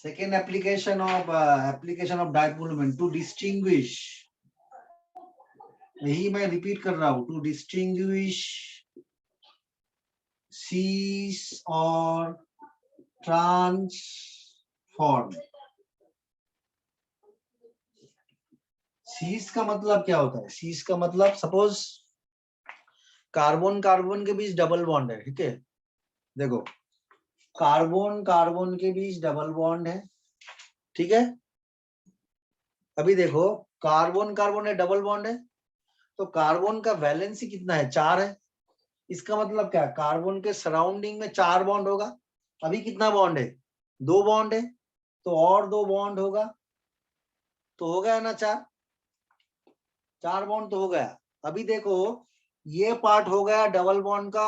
Second application of dipole moment to distinguish, यही मैं repeat कर रहा हूं, टू डिस्टिंग्विश सीस और ट्रांसफॉर्म। सीस का मतलब क्या होता है? सीस का मतलब सपोज कार्बन कार्बन के बीच डबल बॉन्ड है, ठीक है, देखो कार्बन कार्बन के बीच डबल बॉन्ड है, ठीक है। अभी देखो कार्बन कार्बन है, डबल बॉन्ड है, तो कार्बन का वैलेंसी कितना है? 4 है। इसका मतलब क्या है? कार्बन के सराउंडिंग में 4 बॉन्ड होगा। अभी कितना बॉन्ड है? 2 बॉन्ड है, तो और 2 बॉन्ड होगा, तो हो गया ना 4 बॉन्ड तो हो गया। अभी देखो ये पार्ट हो गया डबल बॉन्ड का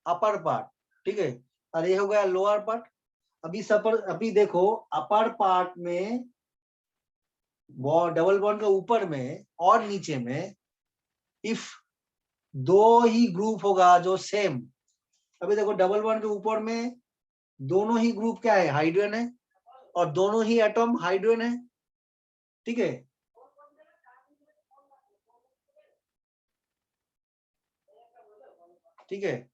अपर पार्ट, ठीक है, और ये हो गया लोअर पार्ट। अभी देखो अपर पार्ट में डबल बॉन्ड के ऊपर में और नीचे में इफ 2 ही ग्रुप होगा जो सेम, अभी देखो डबल बॉन्ड के ऊपर में दोनों ही ग्रुप क्या है? हाइड्रोजन है, और दोनों ही एटम हाइड्रोजन है, ठीक है। ठीक है,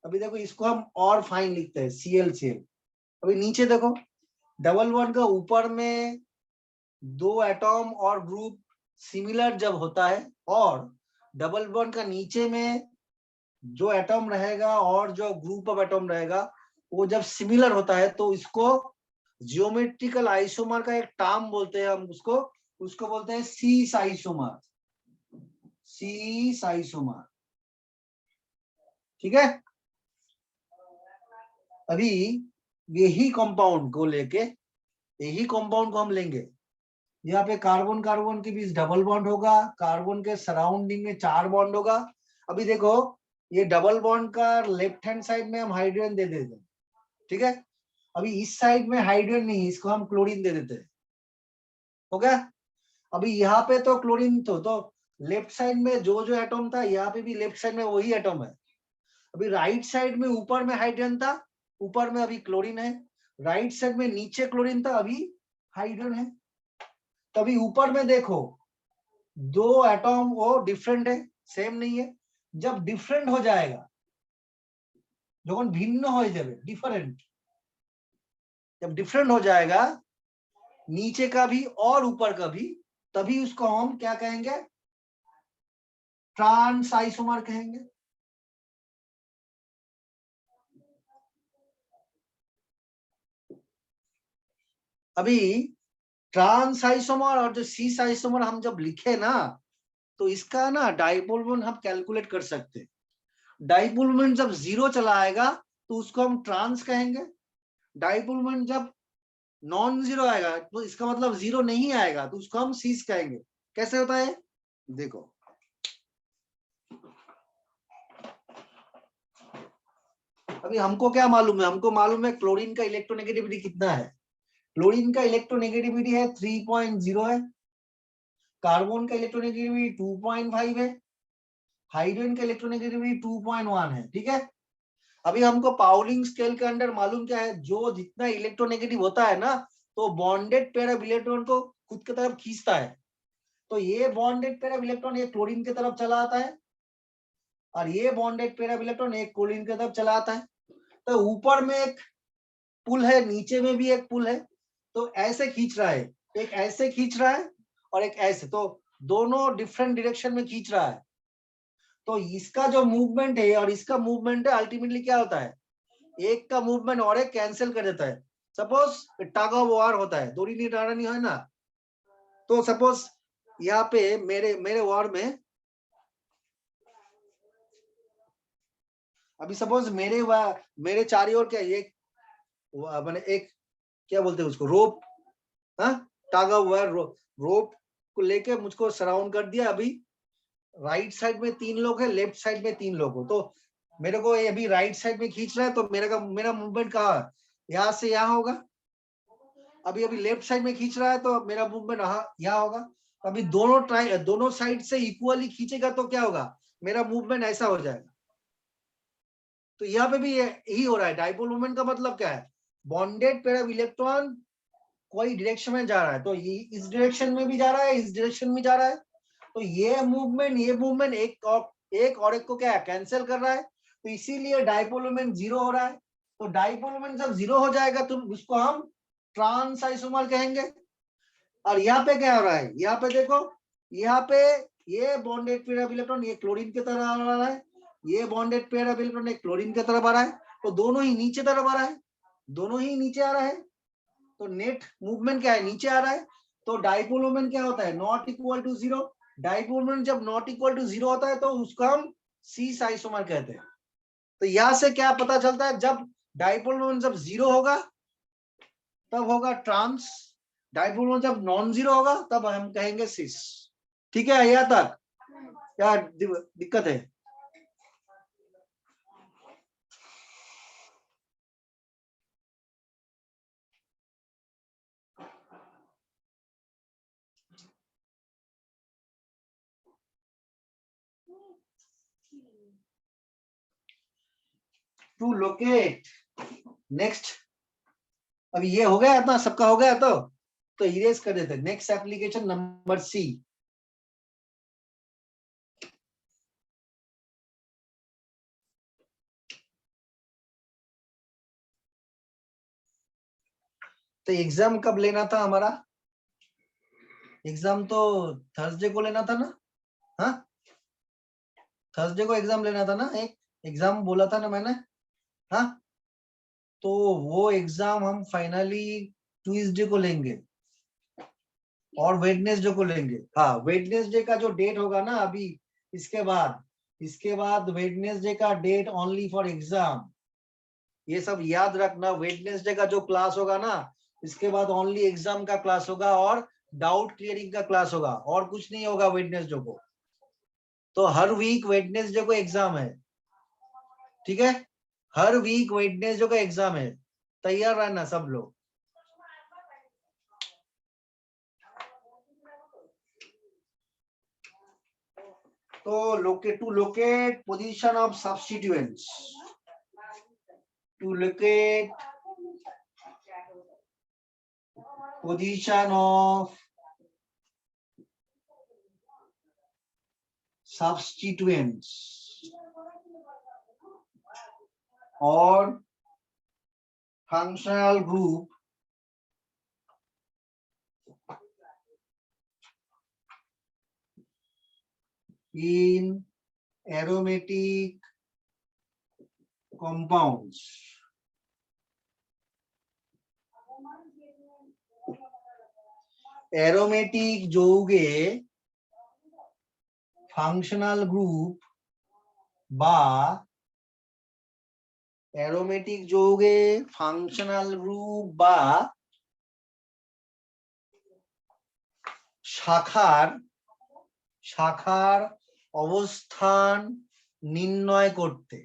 अभी देखो इसको हम और फाइन लिखते हैं ClCl। अभी नीचे देखो डबल बॉन्ड का ऊपर में 2 एटम और ग्रुप सिमिलर जब होता है, और डबल बॉन्ड का नीचे में जो एटम रहेगा और जो ग्रुप ऑफ एटम रहेगा वो जब सिमिलर होता है, तो इसको जियोमेट्रिकल आइसोमर का एक टर्म बोलते हैं हम, उसको बोलते हैं सीस आइसोमर, सीस आइसोमर, ठीक है। अभी यही कंपाउंड को हम लेंगे, यहाँ पे कार्बन कार्बन के बीच डबल बॉन्ड होगा, कार्बन के सराउंडिंग में 4 बॉन्ड होगा। अभी देखो ये डबल बॉन्ड का लेफ्ट हैंड साइड में हम हाइड्रोजन दे देते हैं, ठीक है। अभी इस साइड में हाइड्रोजन नहीं, इसको हम क्लोरीन दे देते हैं, हो गया। अभी यहाँ पे तो क्लोरीन तो लेफ्ट साइड में जो जो एटम था यहाँ पे भी लेफ्ट साइड में वही एटम है। अभी राइट साइड में ऊपर में हाइड्रोजन था, ऊपर में अभी क्लोरीन है, राइट साइड में नीचे क्लोरीन था, अभी हाइड्रोजन है। तभी ऊपर में देखो 2 एटम वो डिफरेंट है, सेम नहीं है। जब डिफरेंट हो जाएगा, जब भिन्न हो जाए, जब डिफरेंट हो जाएगा नीचे का भी और ऊपर का भी, तभी उसको हम क्या कहेंगे? ट्रांस आइसोमर कहेंगे। अभी ट्रांस आइसोमर और जो सीस आइसोमर हम जब लिखे ना, तो इसका ना डाइपोल मोमेंट हम कैलकुलेट कर सकते हैं। डाइपोल मोमेंट जब 0 चला आएगा तो उसको हम ट्रांस कहेंगे। डाइपोल मोमेंट जब नॉन जीरो आएगा तो इसका मतलब 0 नहीं आएगा, तो उसको हम सीस कहेंगे। कैसे होता है देखो, अभी हमको क्या मालूम है? हमको मालूम है क्लोरीन का इलेक्ट्रोनेगेटिविटी कितना है। क्लोरीन का इलेक्ट्रोनेगेटिविटी है 3.0 है, कार्बन का इलेक्ट्रोनेगेटिविटी 2.5 है, हाइड्रोजन का इलेक्ट्रोनेगेटिविटी 2.1 है, ठीक है। अभी हमको पाउलिंग स्केल के अंदर मालूम क्या है? जो जितना इलेक्ट्रोनेगेटिव होता है ना, तो बॉन्डेड पेयर ऑफ इलेक्ट्रॉन को खुद की तरफ खींचता है। तो ये बॉन्डेड पेयर ऑफ इलेक्ट्रॉन ये क्लोरीन की तरफ चला आता है, और ये बॉन्डेड पेयर ऑफ इलेक्ट्रॉन एक क्लोरीन की तरफ चला आता है। तो ऊपर में एक पुल है, नीचे में भी एक पुल है, तो ऐसे खींच रहा है, एक ऐसे खींच रहा है और एक ऐसे, तो दोनों डिफरेंट डायरेक्शन में खींच रहा है। तो इसका जो मूवमेंट है और इसका मूवमेंट है, अल्टीमेटली क्या होता है? एक का मूवमेंट और एक कैंसिल कर देता है। सपोज टग ऑफ वार होता है, दोरी नहीं टाड़ा नहीं है ना, तो सपोज यहाँ पे मेरे वार में, अभी सपोज मेरे चारी ओर क्या एक मैंने एक क्या बोलते हैं उसको, रोप, हाँ, टागा हुआ है, रोप को लेके मुझको सराउंड कर दिया। अभी राइट साइड में 3 लोग हैं, लेफ्ट साइड में 3 लोग हो, तो मेरे को अभी राइट साइड में खींच रहा है, तो मेरा मूवमेंट कहाँ? यहाँ से यहाँ होगा। अभी लेफ्ट साइड में खींच रहा है तो मेरा मूवमेंट यहाँ होगा। अभी दोनों साइड से इक्वली खींचेगा तो क्या होगा? मेरा मूवमेंट ऐसा हो जाएगा। तो यहाँ पे भी यही हो रहा है। डाइपोल मूवमेंट का मतलब क्या है? बॉन्डेड पेयर ऑफ इलेक्ट्रॉन कोई डायरेक्शन में जा रहा है, तो ये इस डायरेक्शन में भी जा रहा है, इस डायरेक्शन में जा रहा है, तो ये मूवमेंट एक और एक को क्या है, कैंसिल कर रहा है, तो इसीलिए डाइपोल मोमेंट जीरो हो रहा है। तो डाइपोल मोमेंट जब जीरो हो जाएगा तो उसको हम ट्रांस आइसोमर कहेंगे। और यहाँ पे क्या हो रहा है, यहाँ पे देखो, यहाँ पे ये बॉन्डेड पेयर ऑफ इलेक्ट्रॉन ये क्लोरीन की तरह आ रहा है, ये बॉन्डेड पेयर ऑफ इलेक्ट्रॉन एक क्लोरीन की तरफ आ रहा है, तो दोनों ही नीचे तरफ आ रहा है, दोनों ही नीचे आ रहा है, तो नेट मूवमेंट क्या है, नीचे आ रहा है। तो डाइपोल मोमेंट क्या होता है, not equal to zero. Dipole moment जब नॉट इक्वल टू जीरो होता है तो उसको हम सीस आइसोमर कहते हैं। तो यहां से क्या पता चलता है, जब डाइपोल मोमेंट जब जीरो होगा तब होगा ट्रांस, डाइपोल मोमेंट जब नॉन जीरो होगा तब हम कहेंगे सिस। ठीक है, यहाँ तक क्या दिक्कत है? टू लोकेट नेक्स्ट, अभी ये हो गया इतना, सबका हो गया तो इरेज कर देते। Next application number C. तो एग्जाम कब लेना था हमारा, एग्जाम तो थर्सडे को लेना था ना, हाँ थर्सडे को एग्जाम लेना था ना, एक एग्जाम बोला था ना मैंने, हाँ तो वो एग्जाम हम फाइनली ट्यूसडे को लेंगे और वेडनेसडे को लेंगे। हाँ वेडनेसडे का जो डेट होगा ना अभी, इसके बाद वेडनेसडे का डेट ओनली फॉर एग्जाम, ये सब याद रखना। वेडनेसडे का जो क्लास होगा ना, इसके बाद ओनली एग्जाम का क्लास होगा और डाउट क्लियरिंग का क्लास होगा, और कुछ नहीं होगा वेडनेसडे को। तो हर वीक वेडनेसडे को एग्जाम है, ठीक है, हर वीक वेडनेसडे का एग्जाम है, तैयार रहना सब लोग। तो to locate position of substituents, to locate position of substituents or functional group in aromatic compounds. Aromatic যৌগে functional group বা অ্যারোমেটিক যৌগে ফাংশনাল গ্রুপ বা শাখার অবস্থান निर्णय করতে।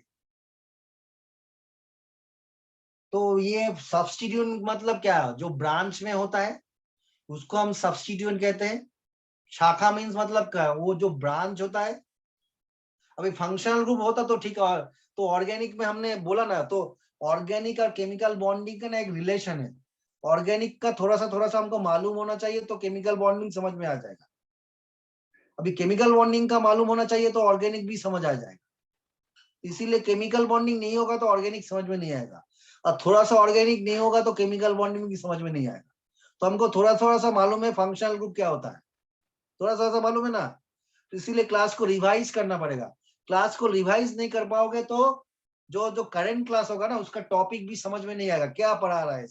तो ये सब्स्टिट्यूएंट मतलब क्या, जो ब्रांच में होता है उसको हम सब्स्टिट्यूएंट कहते हैं। शाखा मीन्स मतलब क्या, वो जो ब्रांच होता है। अभी फंक्शनल ग्रुप होता तो ठीक है, तो ऑर्गेनिक में हमने बोला ना, तो ऑर्गेनिक और केमिकल बॉन्डिंग का ना एक रिलेशन है। ऑर्गेनिक का थोड़ा सा हमको मालूम होना चाहिए तो केमिकल बॉन्डिंग समझ में आ जाएगा। अभी केमिकल बॉन्डिंग का मालूम होना चाहिए तो ऑर्गेनिक भी समझ आ जाएगा। इसीलिए केमिकल बॉन्डिंग नहीं होगा तो ऑर्गेनिक समझ में नहीं आएगा, और थोड़ा सा ऑर्गेनिक नहीं होगा तो केमिकल बॉन्डिंग भी समझ में नहीं आएगा। तो हमको थोड़ा सा मालूम है फंक्शनल ग्रुप क्या होता है, थोड़ा सा मालूम है ना, इसीलिए क्लास को रिवाइज करना पड़ेगा। क्लास को रिवाइज नहीं कर पाओगे तो जो करंट क्लास होगा ना उसका टॉपिक भी समझ में नहीं आएगा, क्या पढ़ा रहा है,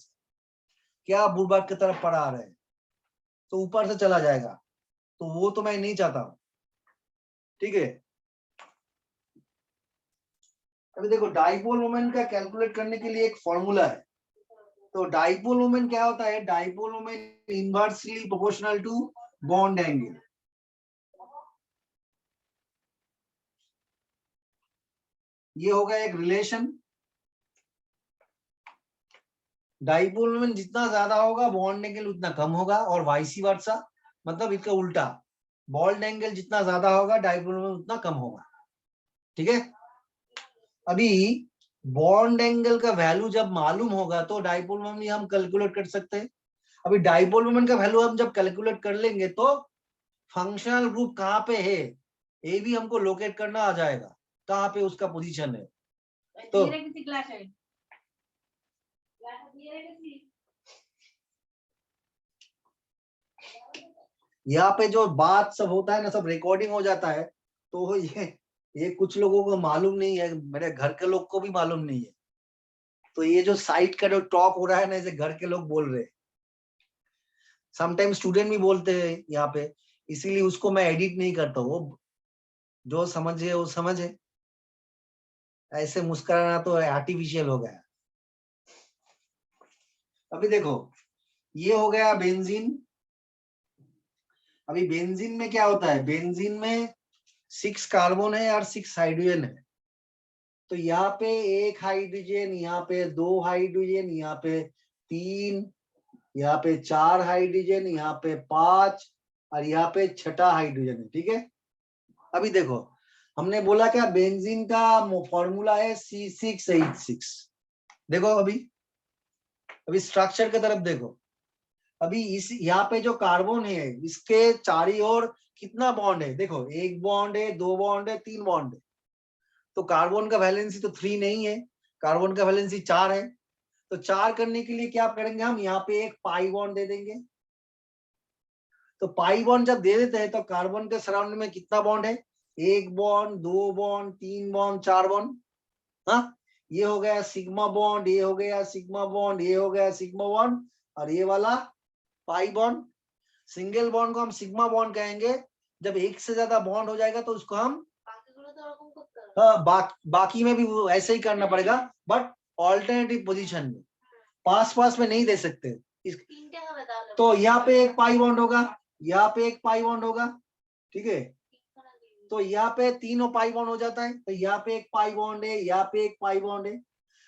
क्या बुड़बक की तरफ पढ़ा रहे हैं, तो ऊपर से चला जाएगा, तो वो तो मैं नहीं चाहता हूं। ठीक है, अभी देखो डाइपोल मोमेंट का कैलकुलेट करने के लिए एक फॉर्मूला है। तो डाइपोल मोमेंट क्या होता है, dipole moment inversely proportional to bond angle. ये होगा एक रिलेशन, डाइपोल मोमेंट जितना ज्यादा होगा बॉन्ड एंगल उतना कम होगा, और वाइस वर्सा, मतलब इसका उल्टा, बॉन्ड एंगल जितना ज्यादा होगा डाइपोल मोमेंट उतना कम होगा। ठीक है, अभी बॉन्ड एंगल का वैल्यू जब मालूम होगा तो डाइपोल मोमेंट हम कैलकुलेट कर सकते हैं। अभी डाइपोल मोमेंट का वैल्यू हम जब कैलकुलेट कर लेंगे तो फंक्शनल ग्रुप कहाँ पे है ये भी हमको लोकेट करना आ जाएगा, कहाँ पे उसका पोजीशन है। तो यहाँ पे जो बात सब होता है ना, सब रिकॉर्डिंग हो जाता है, तो ये कुछ लोगों को मालूम नहीं है, मेरे घर के लोग को भी मालूम नहीं है। तो ये जो साइट का जो टॉक हो रहा है ना, इसे घर के लोग बोल रहे हैं, समटाइम स्टूडेंट भी बोलते हैं यहाँ पे, इसीलिए उसको मैं एडिट नहीं करता हूँ। वो जो समझे वो समझे, ऐसे मुस्कुराना तो आर्टिफिशियल हो गया। अभी देखो ये हो गया बेंजीन। अभी बेंजीन में क्या होता है, बेंजीन में 6 कार्बन है और 6 हाइड्रोजन है। तो यहाँ पे 1 हाइड्रोजन, यहाँ पे 2 हाइड्रोजन, यहाँ पे 3, यहाँ पे 4 हाइड्रोजन, यहाँ पे 5 और यहाँ पे 6ठा हाइड्रोजन है। ठीक है, अभी देखो हमने बोला क्या, बेंजीन का फॉर्मूला है C6H6। देखो अभी स्ट्रक्चर की तरफ देखो। अभी इस यहाँ पे जो कार्बन है इसके चारी ओर कितना बॉन्ड है, देखो 1 बॉन्ड है, 2 बॉन्ड है, 3 बॉन्ड है। तो कार्बन का वैलेंसी तो 3 नहीं है, कार्बन का वैलेंसी 4 है। तो 4 करने के लिए क्या करेंगे हम, यहाँ पे एक पाई बॉन्ड दे देंगे। तो पाई बॉन्ड जब दे देते हैं तो कार्बन के सराउंडिंग में कितना बॉन्ड है, 1 बॉन्ड, 2 बॉन्ड, 3 बॉन्ड, 4 बॉन्ड। हाँ, ये हो गया सिग्मा बॉन्ड, ये हो गया सिग्मा बॉन्ड, ये हो गया सिग्मा बॉन्ड और ये वाला पाई बॉन्ड। सिंगल बॉन्ड को हम सिग्मा बॉन्ड कहेंगे। जब एक से ज्यादा बॉन्ड हो जाएगा तो उसको हम बाकी में भी वो ऐसे ही करना पड़ेगा, बट ऑल्टरनेटिव पोजीशन में, पास पास में नहीं दे सकते। तो यहाँ पे एक पाई बॉन्ड होगा, यहाँ पे एक पाई बॉन्ड होगा। ठीक है, तो यहाँ पे तीनों पाई बॉन्ड हो जाता है। तो यहाँ पे एक पाई बॉन्ड है, यहाँ पे एक पाई बॉन्ड है।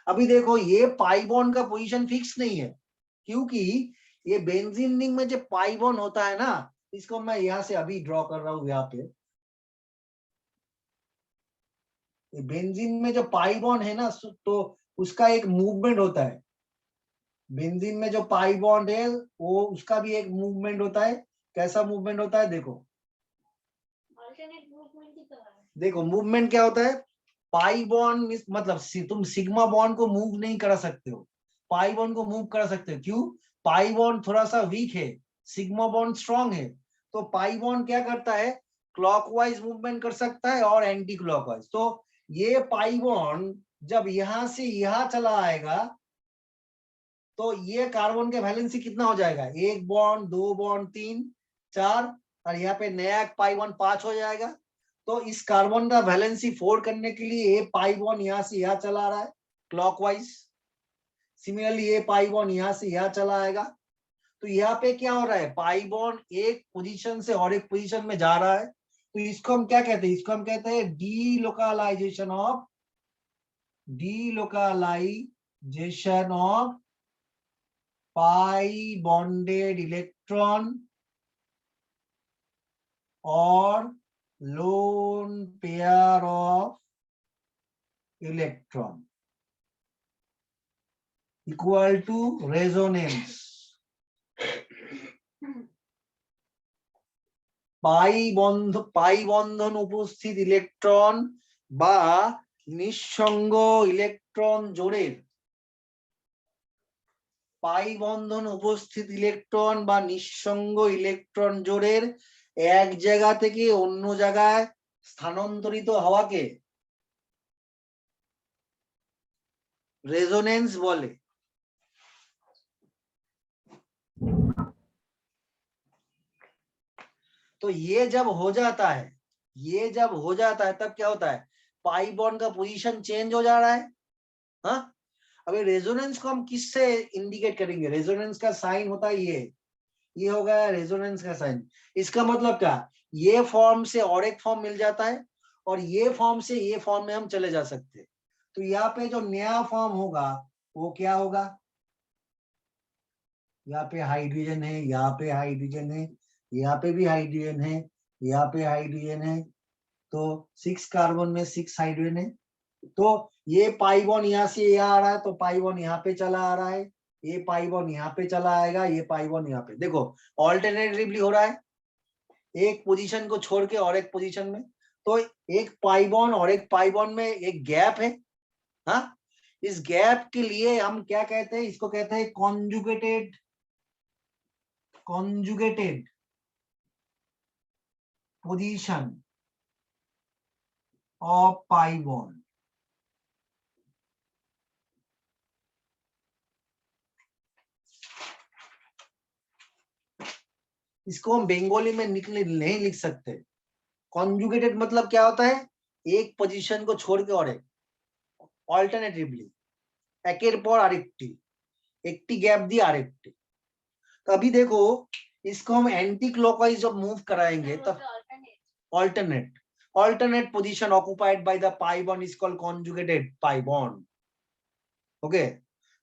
अभी देखो ये पाई बॉन्ड का पोजीशन फिक्स नहीं है, क्योंकि ये बेंजीन रिंग में जो पाई बॉन्ड होता है ना, इसको मैं यहाँ से अभी ड्रॉ कर रहा हूँ। यहाँ पे बेंजीन में जो पाई बॉन्ड है ना, तो उसका एक मूवमेंट होता है। बेंजीन में जो पाई बॉन्ड है वो उसका भी एक मूवमेंट होता है। कैसा मूवमेंट होता है, देखो देखो मूवमेंट क्या होता है। पाई बॉन्ड मतलब तुम सिग्मा बॉन्ड को मूव नहीं करा सकते हो, पाई बॉन्ड को मूव करा सकते हो। क्यों, पाई बॉन्ड थोड़ा सा वीक है, सिग्मा बॉन्ड स्ट्रांग है। तो पाई बॉन्ड क्या करता है, क्लॉकवाइज मूवमेंट कर सकता है और एंटी क्लॉकवाइज। तो ये पाई बॉन्ड जब यहां से यहां चला आएगा तो ये कार्बन के वैलेंसी कितना हो जाएगा, 1 बॉन्ड, 2 बॉन्ड, 3, 4 और यहाँ पे नया एक पाई बॉन्ड 5 हो जाएगा। तो इस कार्बन का वैलेंसी 4 करने के लिए ये पाई बॉन्ड यहाँ से यहाँ चला रहा है क्लॉकवाइज। सिमिलरली ये पाई बॉन्ड यहाँ से यहाँ चला आएगा। तो यहाँ पे क्या हो रहा है, पाई बॉन्ड एक पोजीशन से और एक पोजीशन में जा रहा है। तो इसको हम क्या कहते हैं, इसको हम कहते हैं delocalization of pi bonded electron और lone pair of electron equal to resonance. Pi বন্ধন উপস্থিত ইলেকট্রন বা নিঃসঙ্গ ইলেকট্রন জোড়ের, পাই বন্ধন উপস্থিত ইলেকট্রন বা নিঃসঙ্গ ইলেকট্রন জোড়ের এক জায়গা থেকে অন্য জায়গায় স্থানান্তরিত হওয়াকে रेजोनेंस बोले। तो ये जब हो जाता है, ये जब हो जाता है तब क्या होता है, पाई बॉन्ड का पोजीशन चेंज हो जा रहा है। हाँ, अभी रेजोनेंस को हम किससे इंडिकेट करेंगे, रेजोनेंस का साइन होता है ये हो गया रेजोनेंस का साइन। इसका मतलब क्या, ये फॉर्म से और एक फॉर्म मिल जाता है और ये फॉर्म से ये फॉर्म में हम चले जा सकते हैं। तो यहाँ पे जो नया फॉर्म होगा वो क्या होगा, यहाँ पे हाइड्रोजन है, यहाँ पे हाइड्रोजन है, यहाँ पे भी हाइड्रोजन है, यहाँ पे हाइड्रोजन है। तो 6 कार्बन में 6 हाइड्रोजन है। तो ये पाई बॉन्ड यहाँ से यहाँ आ रहा है, तो पाई बॉन्ड यहाँ पे चला आ रहा है, ये पाई बॉन्ड यहाँ पे चला आएगा, ये पाई बॉन्ड यहाँ पे। देखो ऑल्टरनेटिवली हो रहा है, एक पोजीशन को छोड़ के और एक पोजीशन में। तो एक पाई बॉन्ड और एक पाई बॉन्ड में एक गैप है। हाँ, इस गैप के लिए हम क्या कहते हैं, इसको कहते हैं conjugated position of pi bond. इसको हम बंगाली में नहीं लिख सकते। कॉन्जुगेटेड मतलब क्या होता है, एक पोजीशन को छोड़ के और एक, অল্টারনেটিভলি একের পর আরেকটি, একটি গ্যাপ দিয়ে আরেকটি। तो अभी देखो इसको हम एंटी क्लॉकवाइज जब मूव कराएंगे तो alternate position occupied by the pi bond is called conjugated pi bond. Okay,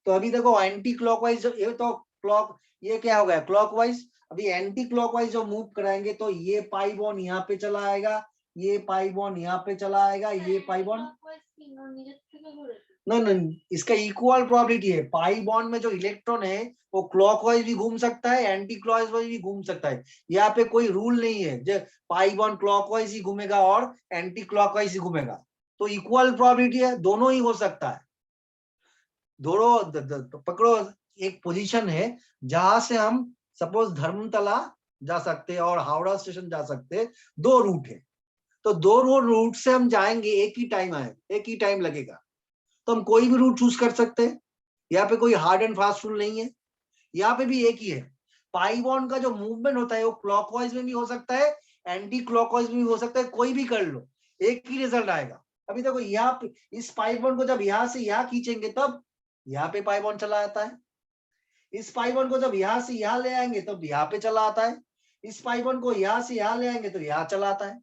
तो अभी देखो एंटी क्लॉकवाइज, ये तो क्लॉक, ये क्या हो गया क्लॉकवाइज। अभी एंटी क्लॉकवाइज जब मूव कराएंगे तो ये पाई बॉन्ड यहाँ पे चला आएगा, ये पाई बॉन्ड यहाँ पे चला आएगा, ये पाई बॉन्ड नहीं, इसका इक्वल प्रोबेबिलिटी है। पाई बॉन्ड में जो इलेक्ट्रॉन है वो क्लॉकवाइज भी घूम सकता है, एंटी क्लॉकवाइज भी घूम सकता है। यहाँ पे कोई रूल नहीं है जो पाई बॉन्ड क्लॉकवाइज ही घूमेगा और एंटी क्लॉकवाइज ही घूमेगा। तो इक्वल प्रोबेबिलिटी है, दोनों ही हो सकता है। दोनों पकड़ो, एक पोजीशन है जहां से हम सपोज धर्मतला जा सकते हैं और हावड़ा स्टेशन जा सकते हैं, दो रूट है। तो दो रूट से हम जाएंगे, एक ही टाइम आए, एक ही टाइम लगेगा, तो हम कोई भी रूट चूज कर सकते हैं। यहाँ पे कोई हार्ड एंड फास्ट रूल नहीं है, यहाँ पे भी एक ही है। पाई बॉन्ड का जो मूवमेंट होता है वो क्लॉकवाइज में भी हो सकता है, एंटी क्लॉकवाइज में भी हो सकता है, कोई भी कर लो, एक ही रिजल्ट आएगा। अभी देखो यहाँ पे इस पाई बॉन्ड को जब यहाँ से यहाँ खींचेंगे तब यहाँ पे पाई बॉन्ड चला आता है, इस पाई बॉन्ड को जब यहाँ से यहाँ ले आएंगे तब यहाँ पे चला आता है, इस पाई बॉन्ड को यहाँ से यहाँ ले आएंगे तो यहाँ चला आता है।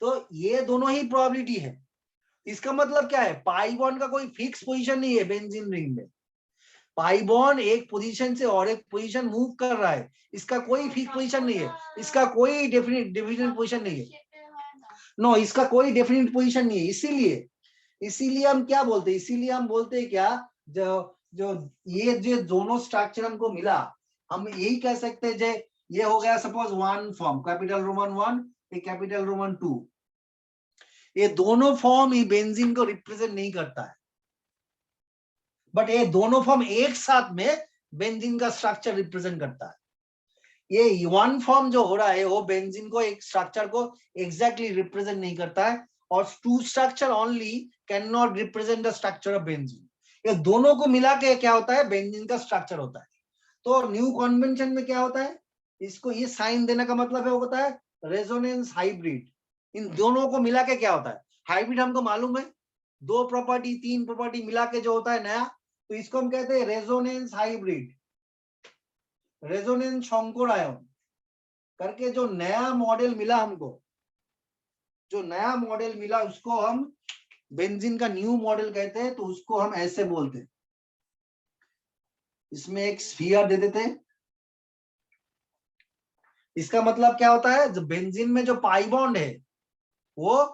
तो ये दोनों ही प्रोबेबिलिटी है। इसका मतलब क्या है, पाई बॉन्ड का कोई फिक्स पोजीशन नहीं है बेंजीन रिंग में। पाई बॉन्ड एक पोजीशन से और एक पोजीशन मूव कर रहा है, इसका कोई फिक्स पोजीशन नहीं है, इसका कोई डेफिनेट पोजीशन नहीं है। नो, इसका कोई डेफिनेट पोजीशन नहीं है। इसीलिए हम क्या बोलते हैं, इसीलिए हम बोलते हैं क्या, जो जो ये जो दोनों स्ट्रक्चर हमको मिला, हम यही कह सकते हैं, ये हो गया suppose one form capital Roman 1, ये कैपिटल रोमन 2, ये दोनों फॉर्म ही बेंजीन को रिप्रेजेंट नहीं करता है, बट ये दोनों फॉर्म एक साथ में बेंजीन का स्ट्रक्चर रिप्रेजेंट करता है। ये वन फॉर्म जो हो रहा है वो बेंजीन को एक स्ट्रक्चर को एग्जैक्टली रिप्रेजेंट नहीं करता है, और two structure only can not represent the structure of benzene. ये दोनों को मिला के क्या होता है, बेंजीन का स्ट्रक्चर होता है। तो न्यू कन्वेंशन में क्या होता है, इसको ये साइन देने का मतलब है, वो होता है रेजोनेंस हाइब्रिड। इन दोनों को मिला के क्या होता है, हाइब्रिड हमको मालूम है, दो प्रॉपर्टी तीन प्रॉपर्टी मिला के जो होता है नया, तो इसको हम कहते हैं रेजोनेंस हाइब्रिड, रेजोनेंस शंकरायन करके जो नया मॉडल मिला हमको, जो नया मॉडल मिला उसको हम बेंजीन का न्यू मॉडल कहते हैं। तो उसको हम ऐसे बोलते हैं, इसमें एक स्फीयर दे देते हैं। इसका मतलब क्या होता है, जो बेंजीन में जो पाई बॉन्ड है वो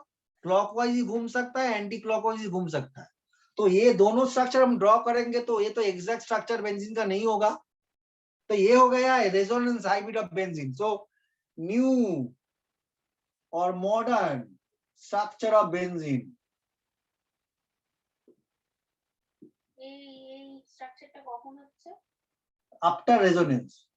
क्लॉकवाइज ही घूम सकता है, एंटी क्लॉकवाइज ही घूम सकता है। तो ये दोनों स्ट्रक्चर हम ड्रॉ करेंगे तो ये तो एग्जैक्ट स्ट्रक्चर बेंजीन का नहीं होगा। तो ये हो गया resonance hybrid of benzene. So new और मॉडर्न स्ट्रक्चर ऑफ बेंजीन, এই স্ট্রাকচারটা কখন হচ্ছে, आफ्टर रेजोनेंस।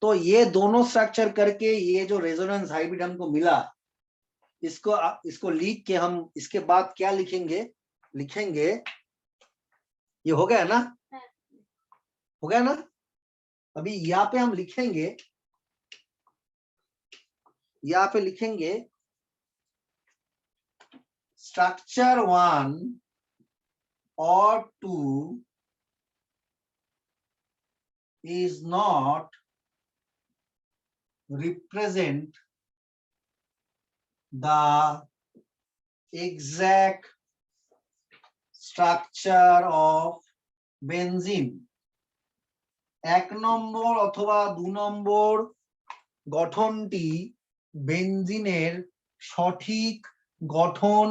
तो ये दोनों स्ट्रक्चर करके ये जो रेजोनेंस हाइब्रिड हमको मिला, इसको लिख के हम इसके बाद क्या लिखेंगे, ये हो गया ना, हो गया ना। अभी यहाँ पे हम लिखेंगे, यहाँ पे लिखेंगे स्ट्रक्चर 1 और 2 is not represent the exact structure of benzene. এক নম্বর অথবা 2 নম্বর গঠনটি বেনজিনের সঠিক গঠন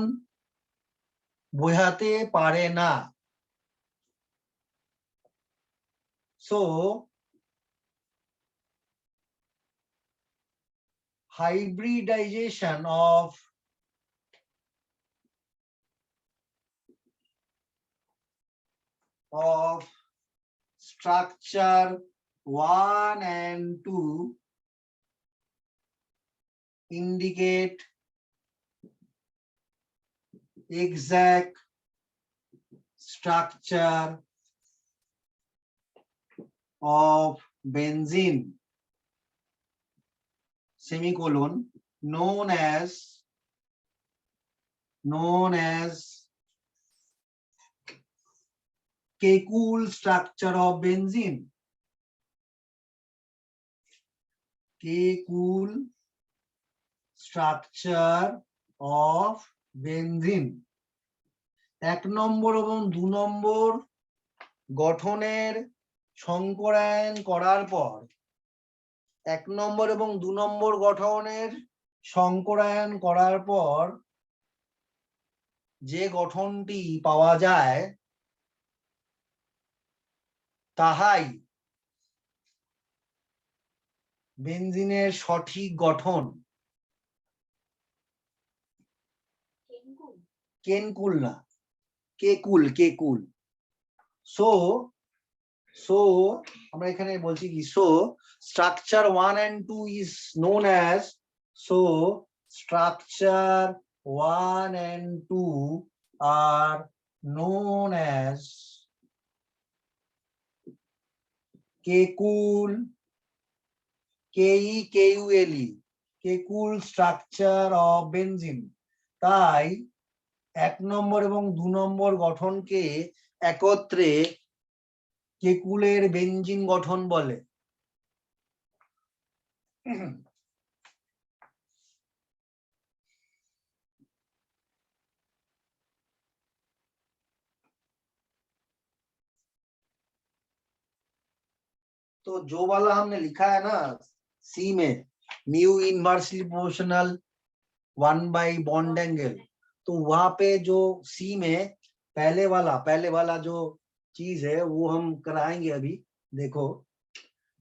বোঝাতে পারে না। So hybridization of structure 1 and 2 indicate exact structure of benzene semicolon known as Kekulé structure of benzene. Kekulé structure of benzene. 1 নম্বর এবং 2 নম্বর গঠনের সংকরায়ন করার পর 1 নম্বর এবং 2 নম্বর গঠনের সংকরায়ন করার পর যে গঠনটি পাওয়া যায় তাহাই বেনজিনের সঠিক গঠন। কেনকুল না, কেকুল। সো আমরা এখানে বলছি কি, so structure 1 and 2 is known as, so structure 1 and 2 are known as Kekulé, Kekulé, Kekulé structure of benzene। তাই 1 নম্বর এবং 2 নম্বর গঠনকে একত্রে কেকুলের বেনজিন গঠন বলে। तो जो वाला हमने लिखा है ना सी में, mu inversely proportional 1 by bond angle, तो वहां पे जो सी में पहले वाला जो चीज है वो हम कराएंगे अभी। देखो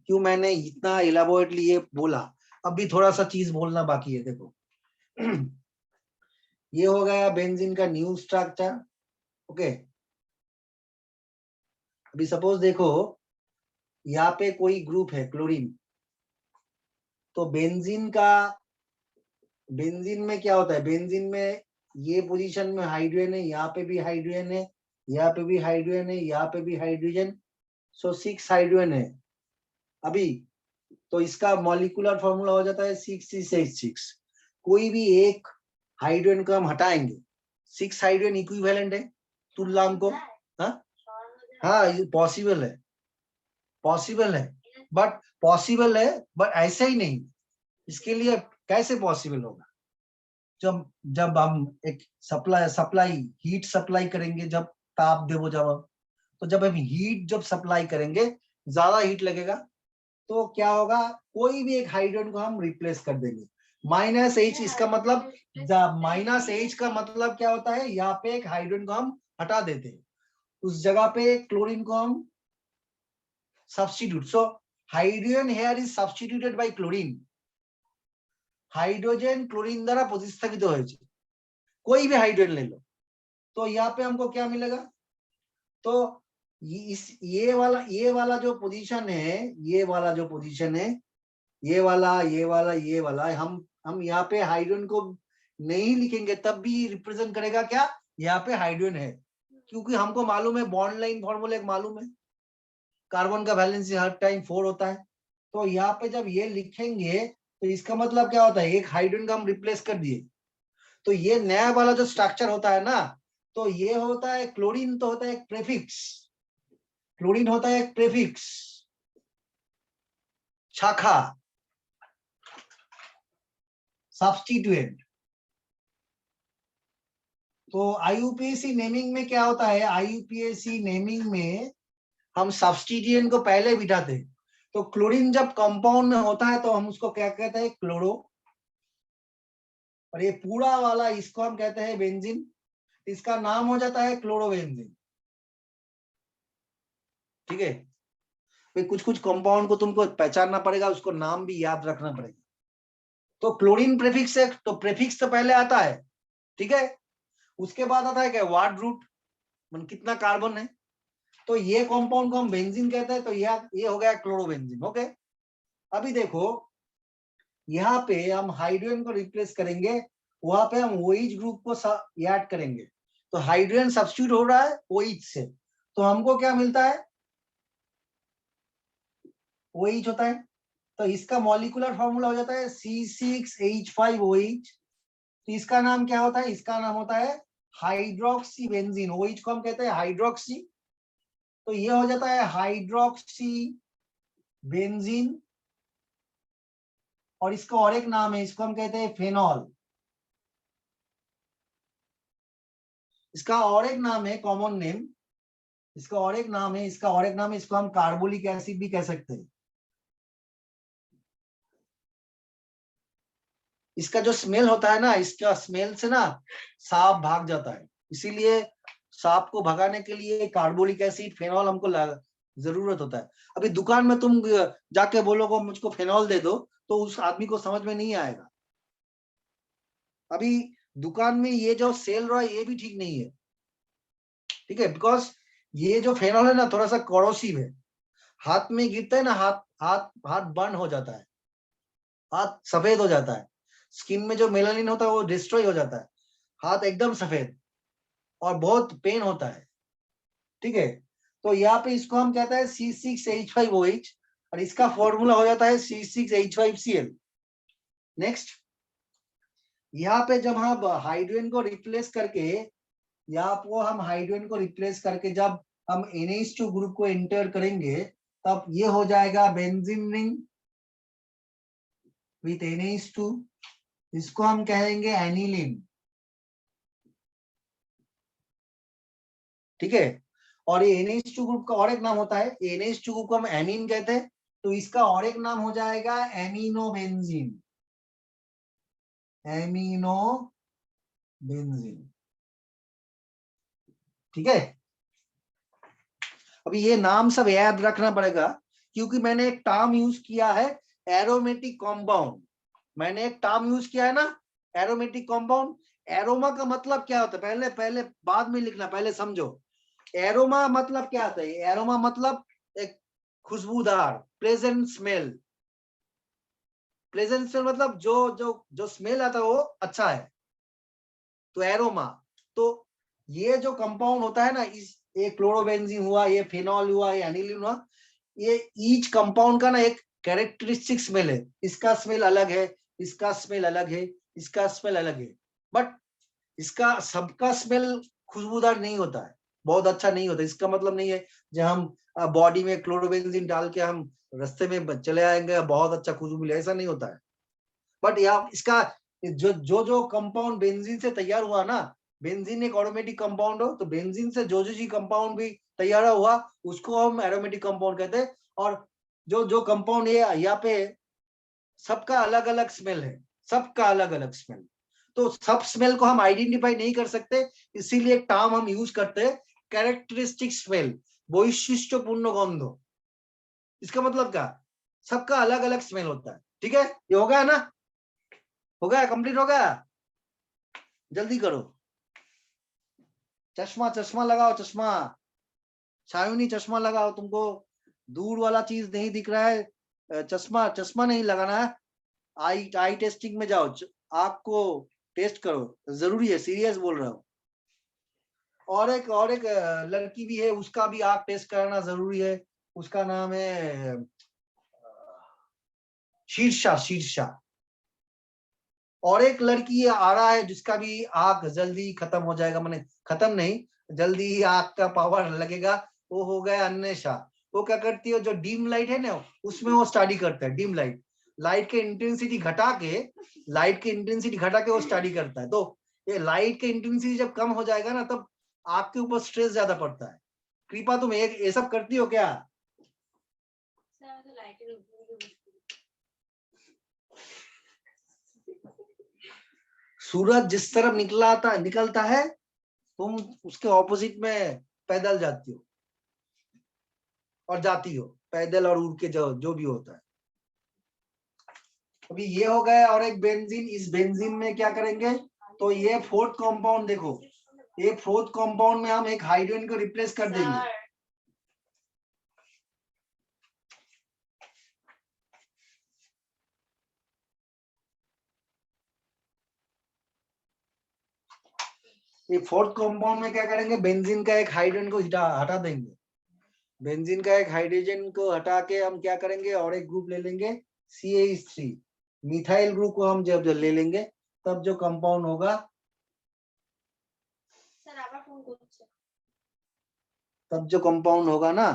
क्यों मैंने इतना इलाबोरेटली ये बोला, अभी थोड़ा सा चीज बोलना बाकी है। देखो ये हो गया बेंजीन का न्यू स्ट्रक्चर। ओके, अभी सपोज देखो यहाँ पे कोई ग्रुप है क्लोरीन, तो बेंजीन में क्या होता है, बेंजीन में ये पोजीशन में हाइड्रोजन है, यहाँ पे भी हाइड्रोजन है, यहाँ पे भी हाइड्रोजन है, यहाँ पे भी हाइड्रोजन, सो 6 हाइड्रोजन है अभी। तो इसका मॉलिक्यूलर फॉर्मूला हो जाता है 6 कोई भी एक हाइड्रोजन को हम हटाएंगे, 6 हाइड्रोजन इक्विवेलेंट है तुल्लाम को। हाँ पॉसिबल है बट ऐसा ही नहीं। इसके लिए कैसे पॉसिबल होगा, जब हम एक सप्लाई हीट सप्लाई करेंगे, जब ताप देवो तो जब हम हीट जब सप्लाई करेंगे ज्यादा हीट लगेगा, तो क्या होगा, कोई भी एक हाइड्रोजन को हम रिप्लेस कर देंगे। -H, इसका मतलब -H का मतलब क्या होता है, यहाँ पे एक हाइड्रोजन को हम हटा देते हैं, उस जगह पे क्लोरीन को हम substitute. So hydrogen here is substituted by chlorine. Hydrogen chlorine द्वारा प्रतिस्थापित होएছে, कोई भी हाइड्रोजन ले लो, तो यहाँ पे हमको क्या मिलेगा, तो ये वाला जो पोजीशन है, ये वाला हम यहाँ पे हाइड्रोजन को नहीं लिखेंगे तब भी रिप्रेजेंट करेगा क्या, यहाँ पे हाइड्रोजन है, क्योंकि हमको मालूम है बॉन्ड लाइन फॉर्मूला मालूम है, कार्बन का वैलेंसी हर टाइम 4 होता है। तो यहाँ पे जब ये लिखेंगे तो इसका मतलब क्या होता है, एक हाइड्रोजन का हम रिप्लेस कर दिए, तो ये नया वाला जो स्ट्रक्चर होता है ना, तो ये होता है क्लोरीन, तो होता है एक प्रेफिक्स, क्लोरीन होता है एक प्रेफिक्स शाखा, सब्स्टिट्यूएंट। तो आईयूपीएसी नेमिंग में क्या होता है, आईयूपीएसी नेमिंग में हम सब्स्टिट्यूएंट को पहले बिठाते हैं। तो क्लोरीन जब कंपाउंड में होता है तो हम उसको क्या कहते हैं, क्लोरो, और ये पूरा वाला इसको हम कहते हैं बेंजीन। इसका नाम हो जाता है क्लोरोबेंजीन। ठीक है, कुछ कुछ कंपाउंड को तुमको पहचानना पड़ेगा, उसको नाम भी याद रखना पड़ेगा। तो क्लोरीन प्रीफिक्स है, तो प्रीफिक्स तो पहले आता है, ठीक है। उसके बाद आता है क्या, वार्ड रूट, मतलब कितना कार्बन है। तो ये कंपाउंड को हम बेंजीन कहते हैं। तो ये हो गया क्लोरोबेंजीन। ओके, अभी देखो यहाँ पे हम हाइड्रोजन को रिप्लेस करेंगे, वहां पे हम OH ग्रुप को ऐड करेंगे। तो हाइड्रोजन सब्स्टिट्यूट हो रहा है OH से, तो हमको क्या मिलता है, OH होता है। तो इसका मॉलिक्यूलर फॉर्मूला हो जाता है C6H5OH। तो इसका नाम क्या होता है, इसका नाम होता है हाइड्रोक्सी बेंजीन। OH को हम कहते हैं हाइड्रोक्सी। तो ये हो जाता है हाइड्रोक्सी बेंजीन, और इसका और एक नाम है, इसको हम कहते हैं फेनॉल। इसका और एक नाम है, कॉमन नेम, इसका और एक नाम है, इसको हम कार्बोलिक एसिड भी कह सकते हैं। इसका जो स्मेल होता है ना, इसका स्मेल से ना सांप भाग जाता है, इसीलिए सांप को भगाने के लिए कार्बोलिक एसिड, फेनॉल हमको जरूरत होता है। अभी दुकान में तुम जाके बोलोगे मुझको फेनॉल दे दो, तो उस आदमी को समझ में नहीं आएगा। अभी दुकान में ये जो सेल रहा है ये भी ठीक नहीं है, ठीक है, बिकॉज ये जो फेनॉल है ना थोड़ा सा कॉरोसिव है। हाथ में गिरता है ना, हाथ हाथ हाथ बर्न हो जाता है, हाथ सफेद हो जाता है, स्किन में जो मेलानिन होता है वो डिस्ट्रॉय हो जाता है, हाथ एकदम सफेद, और बहुत पेन होता है। ठीक है, तो यहाँ पे इसको हम कहते हैं C6H5OH, और इसका फॉर्मूला हो जाता है C6H5Cl। नेक्स्ट, यहाँ पे जब हम हाइड्रोजन को रिप्लेस करके, जब हम NH2 ग्रुप को एंटर करेंगे, तब ये हो जाएगा बेंजीन रिंग विथ NH2। इसको हम कहेंगे एनिलीन। ठीक है, और ये NH2 ग्रुप का और एक नाम होता है, NH2 ग्रुप को हम एनीन कहते हैं। तो इसका और एक नाम हो जाएगा एमिनोबेंजीन, एमिनोबेंजीन। ठीक है, अभी ये नाम सब याद रखना पड़ेगा, क्योंकि मैंने एक टर्म यूज किया है, एरोमेटिक कंपाउंड। मैंने एक टर्म यूज किया है ना, एरोमेटिक कंपाउंड। एरोमा का मतलब क्या होता है, पहले पहले बाद में लिखना, पहले समझो। एरोमा मतलब क्या होता है, एरोमा मतलब एक खुशबूदार, प्लेजेंट स्मेल। प्लेजेंट स्मेल मतलब जो जो जो स्मेल आता है वो अच्छा है, तो एरोमा। तो ये जो कंपाउंड होता है ना, ये क्लोरोबेंजीन हुआ, ये फेनॉल हुआ, ये एनिलीन हुआ, ये ईच कंपाउंड का ना एक कैरेक्टरिस्टिक स्मेल है। इसका स्मेल अलग है, इसका स्मेल अलग है, इसका स्मेल अलग है, बट इसका सबका स्मेल खुशबूदार नहीं होता है, बहुत अच्छा नहीं होता। इसका मतलब नहीं है जब हम बॉडी में क्लोरोबेंजीन डाल के हम रास्ते में चले आएंगे बहुत अच्छा खुशबू मिले, ऐसा नहीं होता है। बट यहाँ इसका जो जो जो कंपाउंड बेंजीन से तैयार हुआ ना, बेंजीन एक एरोमेटिक कंपाउंड हो, तो बेंजीन से जो जो कंपाउंड भी तैयार हुआ उसको हम एरोमेटिक कंपाउंड कहते हैं। और जो जो कंपाउंड ये यहाँ पे सबका अलग अलग स्मेल है, सबका अलग अलग स्मेल। तो सब स्मेल को हम आइडेंटिफाई नहीं कर सकते, इसीलिए एक टर्म हम यूज करते हैं, कैरेक्टरिस्टिक स्मेल, वैशिष्ट्यपूर्ण गंध। इसका मतलब क्या, सबका अलग अलग स्मेल होता है। ठीक है, ये हो गया ना, हो गया, कंप्लीट हो गया, जल्दी करो। चश्मा चश्मा लगाओ, चश्मा सायुनी चश्मा लगाओ, तुमको दूर वाला चीज नहीं दिख रहा है, चश्मा चश्मा नहीं लगाना है। आई आई टेस्टिंग में जाओ, आँख को टेस्ट करो, जरूरी है, सीरियस बोल रहा हूँ। और एक लड़की भी है, उसका भी आँख टेस्ट कराना जरूरी है। उसका नाम है शीर्षा, शीर्षा। और एक लड़की आ रहा है जिसका भी आँख जल्दी खत्म हो जाएगा, मैंने खत्म नहीं, जल्दी ही आँख का पावर लगेगा, वो हो गया अन्वेषा। वो क्या करती है, जो डीम लाइट है ना उसमें वो स्टडी करता है, डीम लाइट, लाइट के इंटेंसिटी घटा के, वो स्टडी करता है। तो ये लाइट के इंटेंसिटी जब कम हो जाएगा ना, तब आँख के ऊपर स्ट्रेस ज्यादा पड़ता है, कृपा तुम ये सब करती हो क्या? सर मैं तो लाइटें रुकूंगी। सूरज जिस तरफ निकलता है तुम उसके ऑपोजिट में पैदल जाती हो और जाती हो, पैदल और उड़ के जो भी होता है। अभी ये हो गया और एक बेंजीन, इस बेंजीन में क्या करेंगे, तो ये फोर्थ कंपाउंड देखो, ये फोर्थ कंपाउंड में हम एक हाइड्रोजन को रिप्लेस कर देंगे। ये फोर्थ कंपाउंड में क्या करेंगे, बेंजीन का एक हाइड्रोजन को हटा देंगे। बेंजीन का एक हाइड्रोजन को हटा के हम क्या करेंगे, और एक ग्रुप ले लेंगे CH3, मिथाइल ग्रुप को हम जब ले लेंगे तब जो कंपाउंड होगा, सर आবার ফোন করছে। तब जो कंपाउंड होगा ना,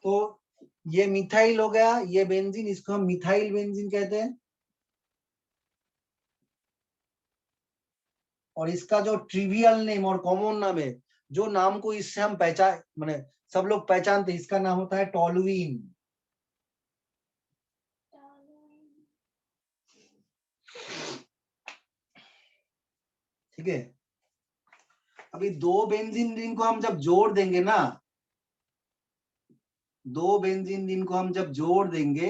तो ये मिथाइल हो गया, ये बेंजीन, इसको हम मिथाइल बेंजीन कहते हैं। और इसका जो ट्रिवियल नेम और कॉमन नाम है, जो नाम को इससे हम पहचान, माने सब लोग पहचानते हैं, इसका नाम होता है टोलुइन। ठीक है। अभी दो बेंजीन रिंग को हम जब जोड़ देंगे ना, दो बेंजीन रिंग को हम जब जोड़ देंगे,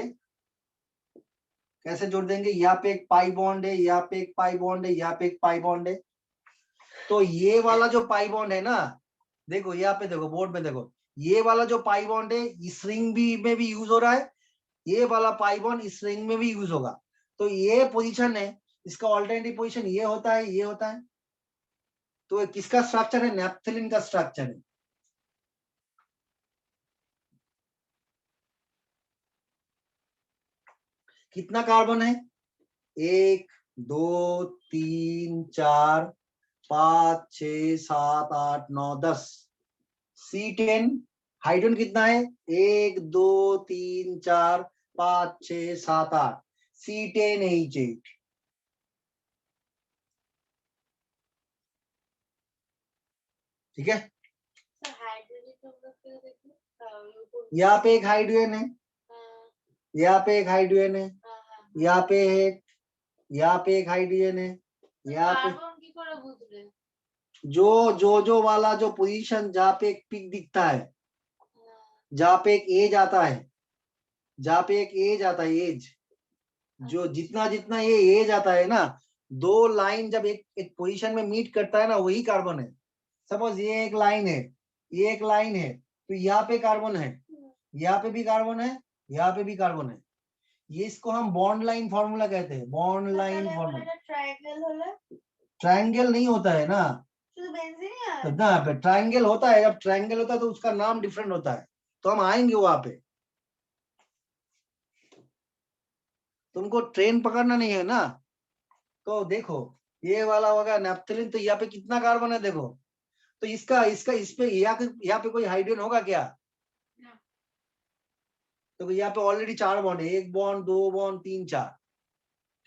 कैसे जोड़ देंगे, यहाँ पे एक पाई बॉन्ड है, यहाँ पे एक पाई बॉन्ड है, यहाँ पे एक पाई बॉन्ड है। तो ये वाला जो पाई बॉन्ड है ना, देखो यहाँ पे देखो, बोर्ड में देखो, ये वाला जो पाई बॉन्ड है इस रिंग में भी यूज हो रहा है, ये वाला पाई बॉन्ड इस रिंग में भी यूज होगा। तो ये पोजीशन है, इसका ऑल्टरनेटिव पोजीशन ये होता है, ये होता है। तो किसका स्ट्रक्चर है, नैप्थेलिन का स्ट्रक्चर है। कितना कार्बन है, 1 2 3 4 5 6 7 8 9 10, C10। हाइड्रोजन कितना है, 1 2 3 4 5 6 7 8, C10H8। ठीक है। सर हाइड्रोजन तो हम लोग फिर देखो यहाँ पे एक हाइड्रोजन है, यहाँ पे एक हाइड्रोजन है, यहाँ पे एक, यहाँ पे एक हाइड्रोजन है, यहाँ पे कार्बन की করে বুঝলে जो वाला जो पोजीशन जहाँ पे एक पिक दिखता है, जहाँ पे एक एज आता है, जहाँ पे एक एज आता है, एज जो जितना जितना ये एज आता है ना, दो लाइन जब एक पोजीशन में मीट करता है ना, वही कार्बन है। सपोज ये एक लाइन है, ये एक लाइन है, तो यहाँ पे कार्बन है, यहाँ पे भी कार्बन है, यहाँ पे भी कार्बन है। ये इसको हम बॉन्ड लाइन फॉर्मूला कहते हैं, बॉन्ड लाइन फॉर्मूला। ट्रायंगल होला ट्रायंगल नहीं होता है ना, শুধু বেনজিন আর ना ट्रायंगल होता है, जब ट्रायंगल होता है तो उसका नाम डिफरेंट होता है, तो हम आएंगे वहां पे। तुमको ट्रेन पकड़ना नहीं है ना, तो देखो ये वाला होगा नैप्थेलिन, तो यहाँ पे कितना कार्बन है देखो, तो इसका इसका इस पे यहाँ पे कोई हाइड्रोजन होगा क्या, तो यहाँ पे ऑलरेडी 4 बॉन्ड है, 1 बॉन्ड 2 बॉन्ड 3 4।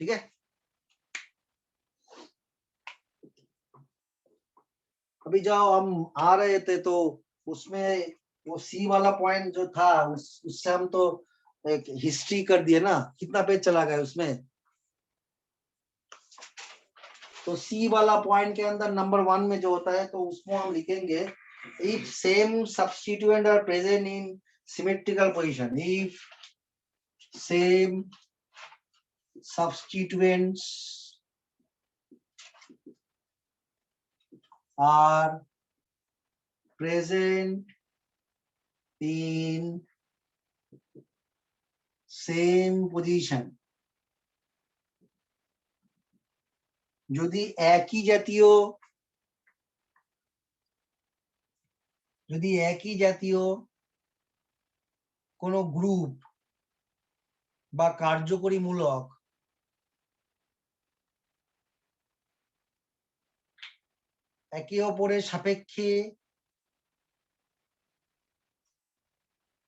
ठीक है। अभी जब हम आ रहे थे तो उसमें वो सी वाला पॉइंट जो था, उससे हम तो एक हिस्ट्री कर दिए ना, कितना पेज चला गया उसमें, तो सी वाला पॉइंट के अंदर नंबर 1 में जो होता है तो उसको हम लिखेंगे if same substituent are present in symmetrical position, if same substituents are present in same position, যদি একই জাতীয় কোন গ্রুপ বা কার্যকরীমূলক একে অপরের সাপেক্ষে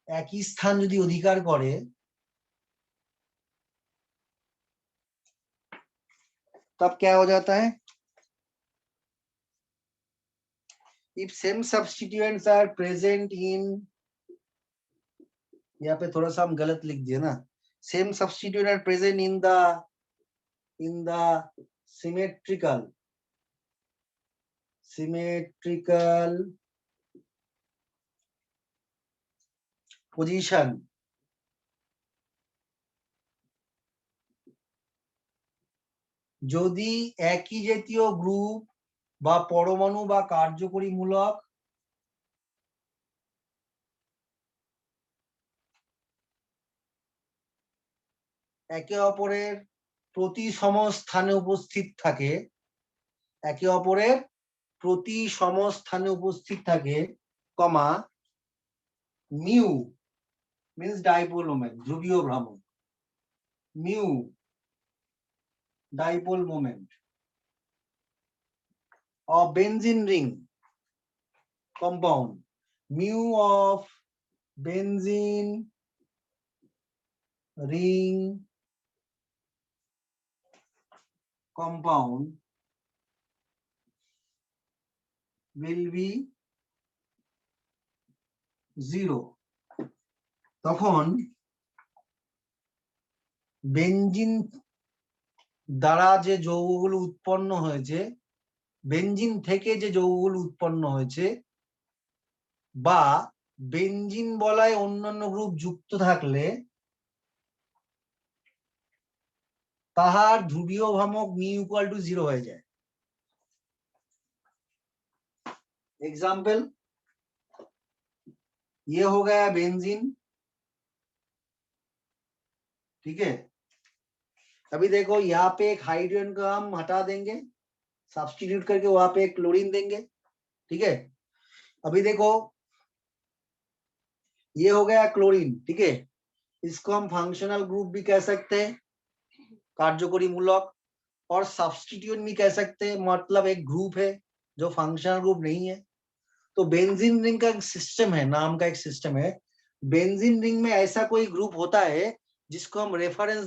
একই স্থান যদি অধিকার করে तब क्या हो जाता है, if same substituents are present in, यहाँ पे थोड़ा सा हम गलत लिख दिए ना, same substituent are present in the symmetrical position, যদি একই জাতীয় গ্রুপ বা পরমাণু বা কার্যকরীমূলক একে অপরের প্রতি সমস্থানে উপস্থিত থাকে, একে অপরের প্রতি সমস্থানে উপস্থিত থাকে, কমা মিউ means dipole moment, ধ্রুবীয় ভ্রামক, mu dipole moment of benzene ring compound, mu of benzene ring compound will be 0, তখন বেনজিন দ্বারা যে যৌগগুলো উৎপন্ন হয়েছে, বেনজিন থেকে যে যৌগগুলো উৎপন্ন হয়েছে বা বেনজিন বলায় অন্যান্য গ্রুপ যুক্ত থাকলে তাহার ধ্রুবীয় ভ্রামক মিউ ইকুয়াল টু 0 হয়ে যায়। एग्जाम्पल, ये हो गया बेंजीन, ठीक है। अभी देखो यहाँ पे एक हाइड्रोजन का हम हटा देंगे, सब्स्टिट्यूट करके वहां पे एक क्लोरीन देंगे, ठीक है। अभी देखो ये हो गया क्लोरीन, ठीक है। इसको हम फंक्शनल ग्रुप भी कह सकते हैं, कार्यकरीमूलक, और सब्स्टिट्यूट भी कह सकते हैं, मतलब एक ग्रुप है जो फंक्शनल ग्रुप नहीं है। तो बेंजीन रिंग का एक सिस्टम है, नाम का एक सिस्टम है। बेंजीन रिंग में ऐसा कोई ग्रुप होता है जिसको हम रेफरेंस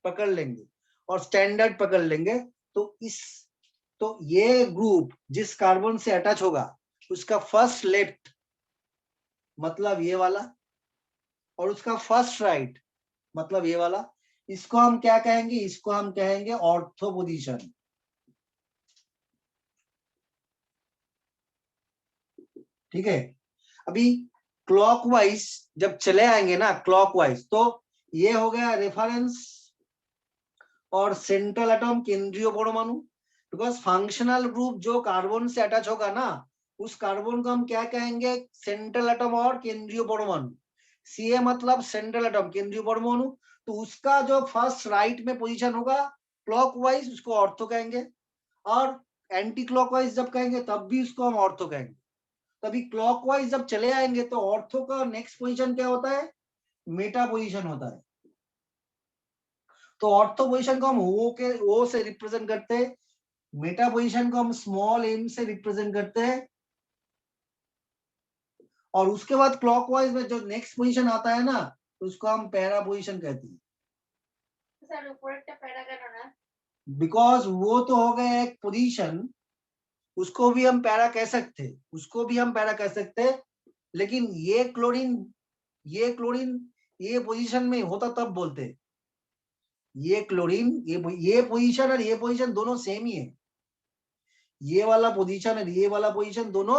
पकड़ लेंगे और स्टैंडर्ड पकड़ लेंगे, तो ये ग्रुप जिस कार्बन से अटैच होगा उसका फर्स्ट लेफ्ट मतलब ये वाला, और उसका फर्स्ट राइट मतलब ये वाला, इसको हम क्या कहेंगे, इसको हम कहेंगे ऑर्थो पोजीशन, ठीक है। अभी क्लॉकवाइज जब चले आएंगे ना, क्लॉकवाइज, तो ये हो गया रेफरेंस और सेंट्रल एटम केंद्रीय परमाणु, बिकॉज फंक्शनल ग्रुप जो कार्बन से अटैच होगा ना उस कार्बन को हम क्या कहेंगे, सेंट्रल एटम और केंद्रीय परमाणु। सीए मतलब सेंट्रल एटम केंद्रीय परमाणु, तो उसका जो फर्स्ट राइट में पोजीशन होगा क्लॉकवाइज उसको ऑर्थो कहेंगे, और एंटी क्लॉकवाइज जब कहेंगे तब भी उसको हम ऑर्थो कहेंगे। तभी क्लॉकवाइज जब चले आएंगे तो ऑर्थो का नेक्स्ट पोजीशन क्या होता है, मेटा पोजीशन होता है। तो ऑर्थो पोजीशन को हम ओ से रिप्रेजेंट करते हैं, मेटा पोजीशन को हम स्मॉल एम से रिप्रेजेंट करते हैं, और उसके बाद क्लॉकवाइज में जो नेक्स्ट पोजीशन आता है ना तो उसको हम पैरा पोजीशन कहते हैं। सर ऊपर একটা প্যারা কেন না? बिकॉज वो तो हो गया एक पोजीशन, उसको भी हम पैरा कह सकते, उसको भी हम पैरा कह सकते, लेकिन ये क्लोरीन ये पोजीशन में होता तब बोलते, ये क्लोरीन ये पोजीशन और ये पोजीशन दोनों सेम ही है, ये वाला पोजीशन है, ये वाला पोजीशन दोनों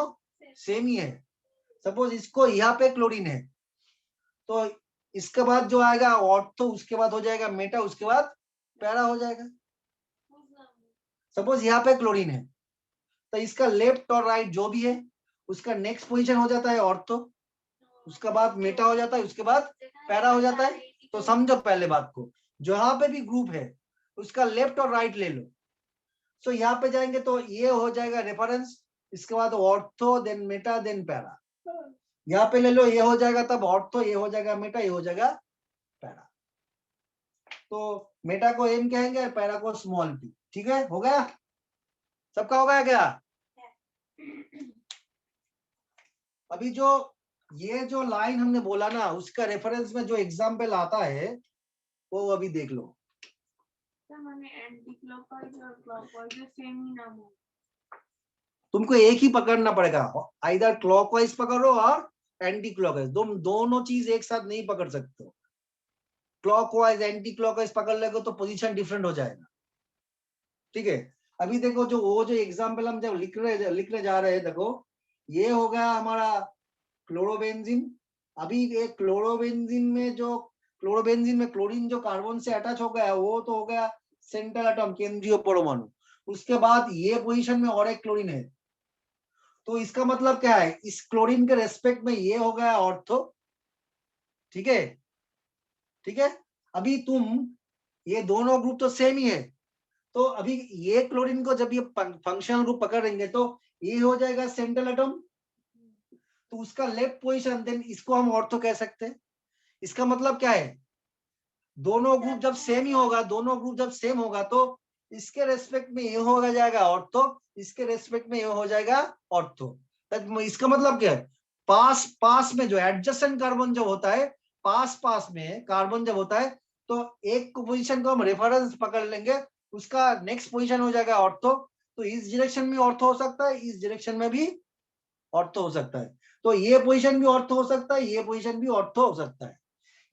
सेम ही है। सपोज इसको यहाँ पे क्लोरीन है, तो इसके बाद जो आएगा ऑर्थो, उसके बाद हो जाएगा मेटा, उसके बाद पैरा हो जाएगा। सपोज यहाँ पे क्लोरीन है, तो इसका लेफ्ट और राइट जो भी है उसका नेक्स्ट पोजीशन हो जाता है ऑर्थो, उसके बाद मेटा हो जाता है, उसके बाद पैरा हो जाता है। तो समझो पहले बात को, जहां पे भी ग्रुप है उसका लेफ्ट और राइट ले लो। सो यहाँ पे जाएंगे तो ये हो जाएगा रेफरेंस, इसके बाद ortho, then meta, then para. यहाँ पे ले लो, ये हो जाएगा तब ऑर्थो, ये हो जाएगा मेटा, ये हो जाएगा पैरा। तो मेटा को एम कहेंगे, पैरा को स्मॉल पी। ठीक है, हो गया, सबका हो गया क्या? अभी जो ये जो लाइन हमने बोला ना, उसका रेफरेंस में जो एग्जाम्पल आता है वो अभी देख लो। मैंने एंटी क्लॉकवाइज और क्लॉकवाइज सेम ही नाम है। तुमको एक ही पकड़ना पड़ेगा, आइदर क्लॉकवाइज पकड़ो और एंटी क्लॉकवाइज, तुम दोनों चीज एक साथ नहीं पकड़ सकते हो। क्लॉकवाइज एंटी क्लॉकवाइज पकड़ लेगो तो पोजीशन डिफरेंट हो जाएगा। ठीक है, अभी देखो जो वो जो एग्जाम्पल हम जब लिखने जा रहे हैं, देखो ये हो गया हमारा क्लोरोबेंजीन। अभी ये क्लोरोबेंजीन में क्लोरीन जो कार्बन से अटैच हो गया वो तो हो गया सेंट्रल एटम, केंद्रीय परमाणु। उसके बाद ये पोजीशन में और एक क्लोरीन है, तो इसका मतलब क्या है, इस क्लोरीन के रेस्पेक्ट में ये हो गया ऑर्थो। ठीक है, ठीक है। अभी तुम ये दोनों ग्रुप तो सेम ही है, तो अभी ये क्लोरीन को जब ये फंक्शनल ग्रुप पकड़ेंगे तो ये हो जाएगा सेंट्रल एटम, तो उसका लेफ्ट पोजीशन, देन इसको हम ऑर्थो कह सकते हैं। इसका मतलब क्या है, दोनों ग्रुप जब सेम ही होगा, दोनों ग्रुप जब सेम होगा तो इसके रेस्पेक्ट में ये हो जाएगा ऑर्थो, इसके रेस्पेक्ट में ये हो जाएगा ऑर्थो। इसका मतलब क्या है, पास पास में जो एडजेसेंट कार्बन जब होता है, पास पास में कार्बन जब होता है, तो एक पोजीशन को हम रेफरेंस पकड़ लेंगे, उसका नेक्स्ट पोजीशन हो जाएगा ऑर्थो। तो इस डायरेक्शन में ऑर्थो हो सकता है, इस डायरेक्शन में भी ऑर्थो हो सकता है। तो ये पोजीशन भी ऑर्थो हो सकता है, ये पोजीशन भी ऑर्थो हो सकता है,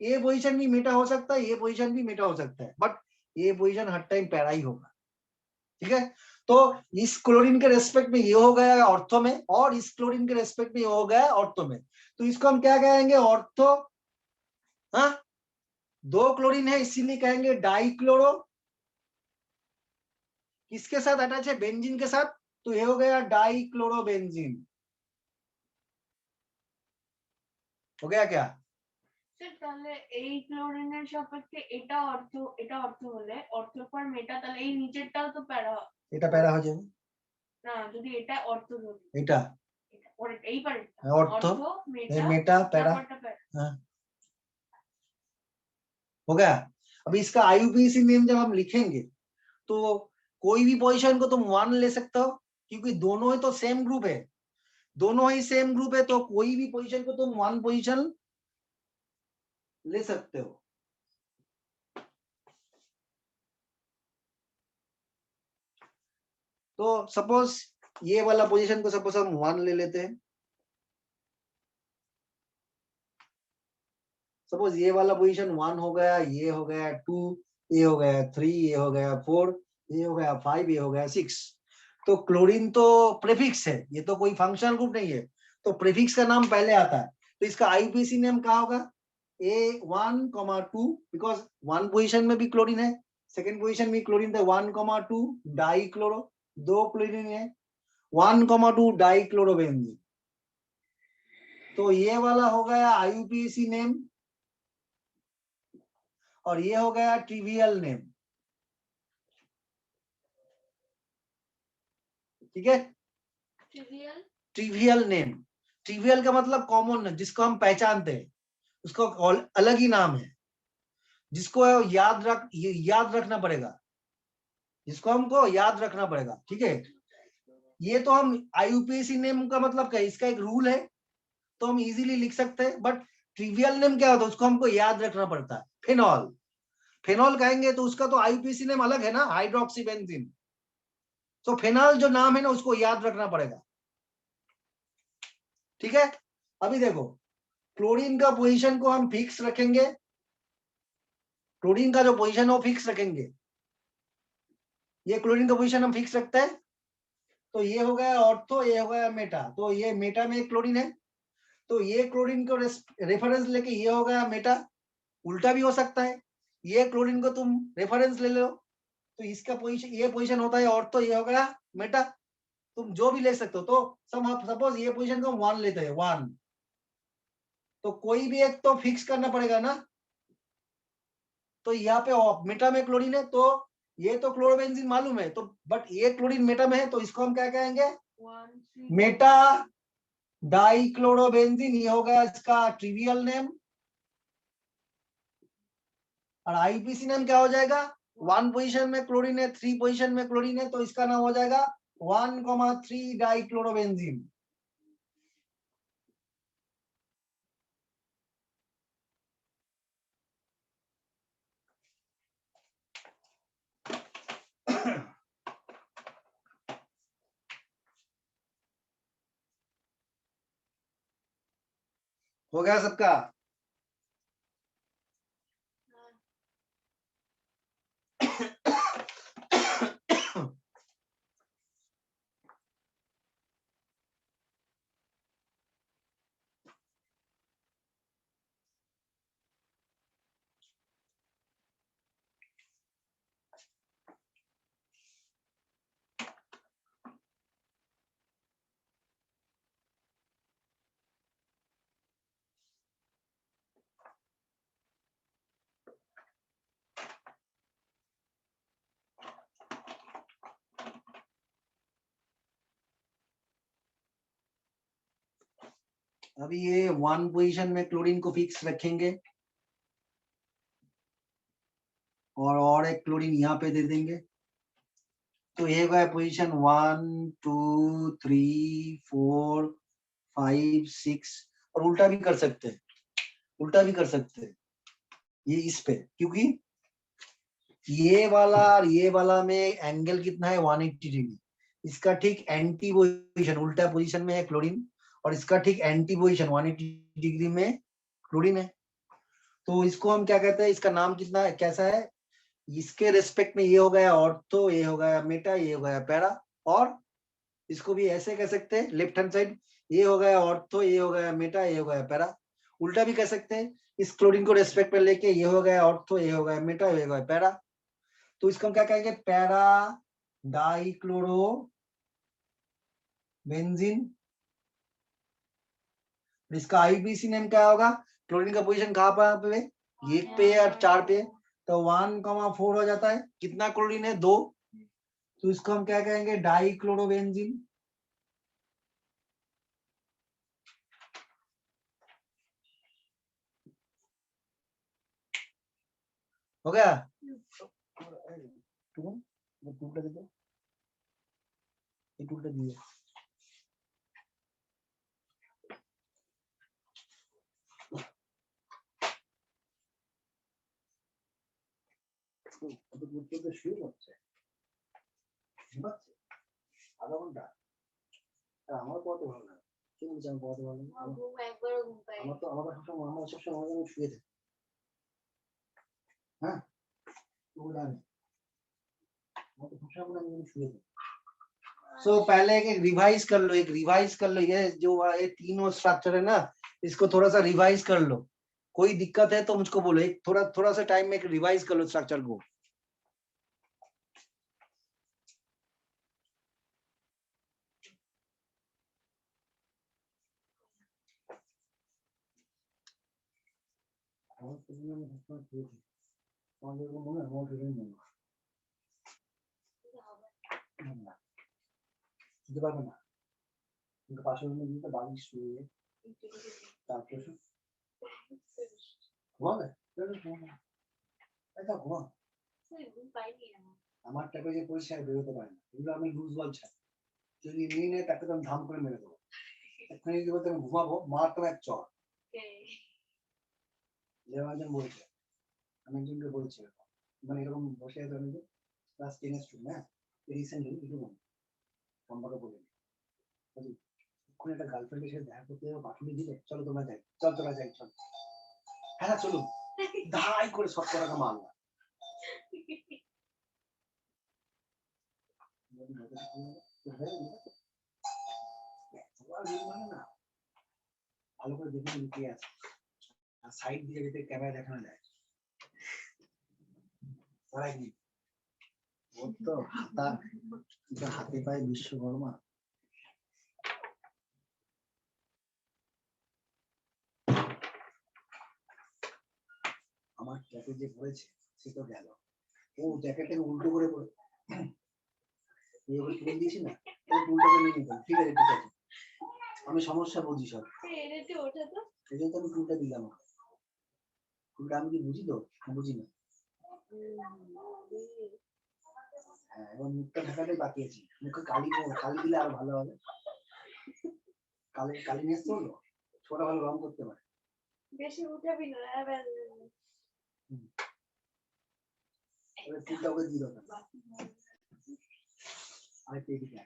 ये पोजीशन भी मेटा हो सकता है, ये पोजीशन भी मेटा हो सकता है, बट ये पोजीशन हर टाइम पैरा ही होगा। ठीक है, तो इस क्लोरीन के रेस्पेक्ट में ये हो गया ऑर्थो में, और इस क्लोरीन के रेस्पेक्ट में ये हो गया ऑर्थो में, तो इसको हम क्या कहेंगे, ऑर्थो। हाँ, दो क्लोरीन है इसीलिए कहेंगे डाइक्लोरो। किसके साथ अटैच है, बेंजीन के साथ, तो ये हो गया डाइक्लोरोबेंजीन। हो गया क्या? তাহলে এই ক্লোরিনের সাপেক্ষে এটা অর্থ হলে অর্থের পর মেটা, তাহলে এই নিচেরটাও তো প্যারা, এটা প্যারা হয়ে যাবে না যদি এটা অর্থ ধরি, এটা এই পারে অর্থ, মেটা মেটা पैरा। हाँ, हो गया। अब इसका आईयूपीएसी नेम जब हम लिखेंगे तो कोई भी पोजीशन को तुम 1 ले सकते हो, क्योंकि दोनों ही तो सेम ग्रुप है, दोनों ही सेम ग्रुप है, तो कोई भी पोजीशन को तुम 1 पोजीशन ले सकते हो। तो सपोज ये वाला पोजीशन को सपोज हम 1 ले लेते हैं, सपोज ये वाला पोजीशन 1 हो गया, ये हो गया 2, ये हो गया 3, ये हो गया 4, ये हो गया 5, ये हो गया 6। तो क्लोरीन तो प्रीफिक्स है, ये तो कोई फंक्शनल ग्रुप नहीं है, तो प्रीफिक्स का नाम पहले आता है, तो इसका आईयूपीएसी नेम क्या होगा, A1,2, बिकॉज 1 पोजीशन में भी क्लोरीन है, सेकेंड पोजीशन में क्लोरीन था, 1,2 डाइक्लोरो, दो क्लोरीन है, 1,2 डाइक्लोरोबेंजीन। तो ये वाला हो गया आईयूपीएसी नेम, और ये हो गया ट्रिवियल नेम। ठीक है, ट्रिवियल नेम, ट्रिवियल का मतलब कॉमन, जिसको हम पहचानते हैं, उसको अलग ही नाम है, जिसको याद रखना पड़ेगा, जिसको हमको याद रखना पड़ेगा। ठीक है, ये तो हम आईयूपीएसी नेम का मतलब क्या है, इसका एक रूल है, तो हम इजीली लिख सकते हैं, बट ट्रिवियल नेम क्या होता है, उसको हमको याद रखना पड़ता है। फिनॉल, फिनॉल कहेंगे तो उसका तो आईयूपीएसी नेम अलग है ना, हाइड्रोक्सी बेंजीन। तो फिनॉल जो नाम है ना, उसको याद रखना पड़ेगा। ठीक है, अभी देखो क्लोरीन का पोजीशन को हम फिक्स रखेंगे, क्लोरीन का जो पोजीशन है वो फिक्स रखेंगे, ये क्लोरीन का पोजीशन हम फिक्स रखते हैं, तो ये हो गया ऑर्थो, ये हो गया मेटा। तो ये मेटा में एक क्लोरीन है, तो ये क्लोरीन को रेफरेंस लेके ये हो गया मेटा। उल्टा भी हो सकता है, ये क्लोरीन को तुम रेफरेंस ले लो तो इसका पोजीशन, ये पोजीशन होता है ऑर्थो, ये हो गया मेटा। तुम जो भी ले सकते हो। तो सपोज ये पोजीशन को 1 लेते हैं, 1, तो कोई भी एक तो फिक्स करना पड़ेगा ना। तो यहाँ पे मेटा में क्लोरीन है, तो ये तो क्लोरोबेंजीन मालूम है, तो बट ये क्लोरीन मेटा में है, तो इसको हम क्या कहेंगे, मेटा डाइक्लोरोबेंजीन। ये हो गया इसका ट्रिवियल नेम। और आईपीसी नेम क्या हो जाएगा, 1 पोजीशन में क्लोरीन है, 3 पोजीशन में क्लोरीन है, तो इसका नाम हो जाएगा 1,3 डाइक्लोरोबेंजीन। हो गया सबका। अभी ये 1 पोजीशन में क्लोरीन को फिक्स रखेंगे और एक क्लोरीन यहाँ पे दे देंगे, तो ये गया पोजीशन 1 2 3 4 5 6। और उल्टा भी कर सकते हैं, उल्टा भी कर सकते हैं ये इस पे, क्योंकि ये वाला और ये वाला में एंगल कितना है, 180 डिग्री। इसका ठीक एंटी पोजीशन, उल्टा पोजीशन में है क्लोरीन, और इसका ठीक एंटी पोजीशन 180 डिग्री में क्लोरीन है। तो इसको हम क्या कहते हैं, इसका नाम कितना है, कैसा है, इसके रेस्पेक्ट में ये हो गया ऑर्थो, ये हो गया मेटा, ये हो गया पैरा। और इसको भी ऐसे कह सकते हैं, लेफ्ट हैंड साइड, ये हो गया ऑर्थो, ये हो गया मेटा, ये हो गया पैरा। उल्टा भी कह सकते हैं, इस क्लोरीन को रेस्पेक्ट में लेके ये हो गया ऑर्थो, ये हो गया मेटा, ये हो गया पैरा। तो इसको हम क्या कहेंगे, पैरा डाइक्लोरो बेंजीन। इसका आईपीसी नेम क्या होगा, क्लोरीन का पोजीशन कहाँ पे, 1 पे या 4 पे, तो 1,4 हो जाता है। कितना क्लोरीन है, 2, तो इसको हम क्या कहेंगे, डाइक्लोरोबेंजीन। हो गया। टूटा दे दो, ये टूटा दिए। শুয়ে যাচ্ছে আধা ঘন্টা, আমার কত ভালো লাগে, কি বলছি, আমি কত ভালো লাগে, আমার তো আমার সবসময়, আমার সবসময় আমি শুয়ে থাকি। হ্যাঁ, सो पहले एक रिवाइज कर लो, एक रिवाइज कर लो, ये जो ये तीनों स्ट्रक्चर है ना, इसको थोड़ा सा रिवाइज कर लो। कोई दिक्कत है तो मुझको बोलो, एक थोड़ा थोड़ा सा टाइम में एक रिवाइज कर लो स्ट्रक्चर को। আমার টাকা যে পরিষ্কার বেরোতে পারে না, এগুলো আমি লুজ বল ছাড়ি, যদি নিয়ে নেয় তাকে তো আমি ধাম করে মেরে দেবো। এখানে যদি বলতে আমি ঘুমাবো, মারতাম এক চর। একজন বলছে, আমি একজনকে বলছি মানে এরকম বসে আছে, আমি ক্লাস 10 এর স্টুডেন্ট, হ্যাঁ, রিসেন্টলি কিছু সম্পর্কে বলি, কোন একটা গার্লফ্রেন্ডের সাথে দেখা করতে যাবো, পাঠিয়ে দিলে চলো তোমরা যাই, চল তোমরা যাই, চল, হ্যাঁ চলো, ধাই করে 70 টাকা মারলাম। না ভালো করে দেখে লুকিয়ে আছে আর সাইড দিয়ে যেতে ক্যামেরা দেখানো যায় পড়াইনি ওর তো হাতে পায়ে বিশ্বকর্মা আমার জ্যাকেট যে পরেছে সে তো গেল ও জ্যাকেটটাকে উল্টো করে পরে এইভাবে তুলে দিয়েছি না উল্টোকে নিয়ে নিতাম ঠিক আছে আমি সমস্যা বুঝি সব এই জন্য আমি টুলটা দিলাম টুলটা আমি কি বুঝি তো বুঝি না হ্যাঁ এবং মুখটা ঢাকাটাই বাকি আছে মুখে কালি দিলে আরো ভালো হবে কালি নিয়ে আসতে হলো ছোটা ভালো রং করতে পারে বেশি উঠাবি না ফুলটা ওকে দিয়ে দাও আরেকটা এদিকে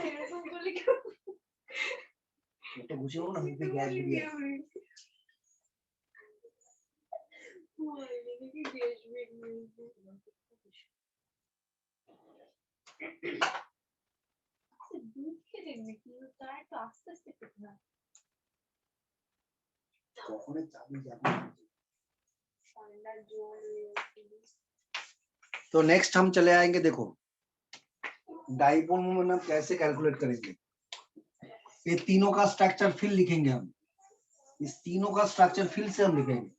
এরকম করলে কি এটা বুঝেও না মুখে গ্যাস বেরিয়ে দুধ খেলে নাকি তার একটু আস্তে আস্তে খেতে না কখনো চাবি যাবে ঠান্ডার জল तो नेक्स्ट हम चले आएंगे देखो डाइपोल मोमेंट हम कैसे कैलकुलेट करेंगे ये तीनों का स्ट्रक्चर फिर लिखेंगे हम इस तीनों का स्ट्रक्चर फिर से हम लिखेंगे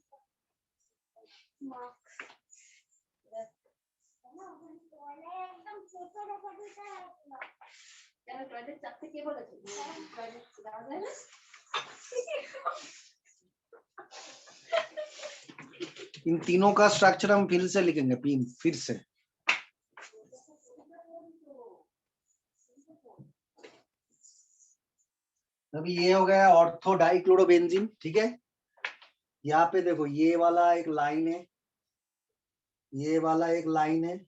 इन तीनों का स्ट्रक्चर हम फिर से लिखेंगे फिर से अभी ये हो गया ऑर्थो डाइक्लोरोबेंजीन ठीक है यहाँ पे देखो ये वाला एक लाइन है ये वाला एक लाइन है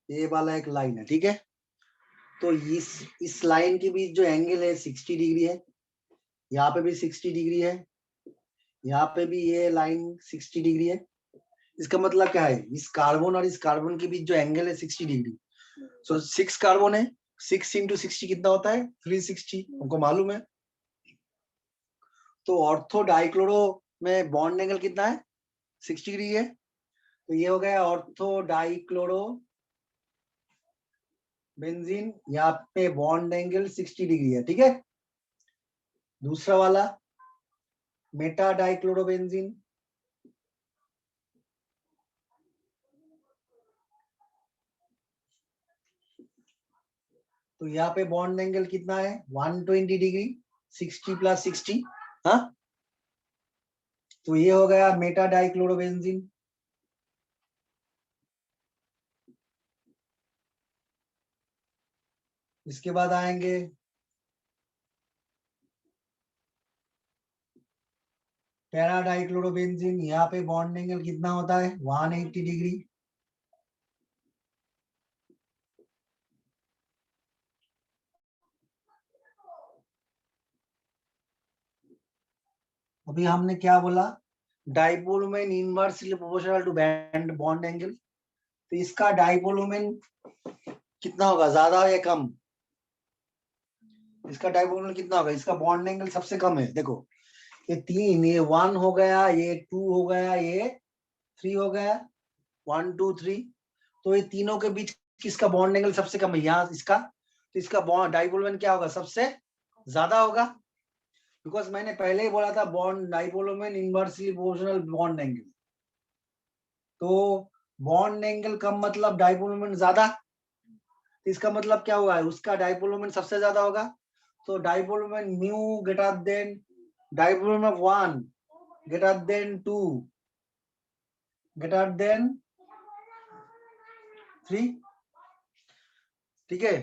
ये वाला एक लाइन है ठीक है तो इस लाइन के बीच जो एंगल है 60 डिग्री है यहाँ पे भी 60 डिग्री है यहाँ पे भी ये लाइन 60 डिग्री है इसका मतलब क्या है इस कार्बन और इस कार्बन के बीच जो एंगल है 60 डिग्री सो 6 कार्बन है 6 into 60 कितना होता है 360 हमको मालूम है तो ऑर्थो डाइक्लोरो में बॉन्ड एंगल कितना है 60 डिग्री है तो ये हो गया ऑर्थो डाइक्लोरो बेंजीन यहाँ पे बॉन्ड एंगल 60 डिग्री है ठीक है दूसरा वाला मेटा डाइक्लोरोबेंजीन तो यहाँ पे बॉन्ड एंगल कितना है 120 डिग्री 60 + 60 हाँ तो ये हो गया मेटा डाइक्लोरोबेंजीन इसके बाद आएंगे पैरा डाइक्लोरोबेंजीन यहाँ पे बॉन्ड एंगल कितना होता है 180 डिग्री अभी हमने क्या बोला dipole moment inversely proportional to bend bond angle तो इसका डाइपोल मोमेंट कितना होगा ज्यादा या कम इसका डाइपोल मोमेंट कितना होगा इसका बॉन्ड एंगल सबसे कम है देखो ये 3 ये 1 हो गया ये 2 हो गया ये 3 हो गया 1 2 3 तो ये तीनों के बीच किसका बॉन्ड एंगल सबसे कम है यहाँ इसका तो इसका बॉन्ड डाइपोल मोमेंट क्या होगा सबसे ज्यादा होगा बिकॉज मैंने पहले ही बोला था bond dipole moment inversely proportional bond angle तो बॉन्ड एंगल कम मतलब डाइपोल मोमेंट ज्यादा तो इसका मतलब क्या हुआ है उसका डाइपोल मोमेंट सबसे ज्यादा होगा तो dipole moment mu greater than dipole moment 1 greater then 2 greater then 3 ठीक है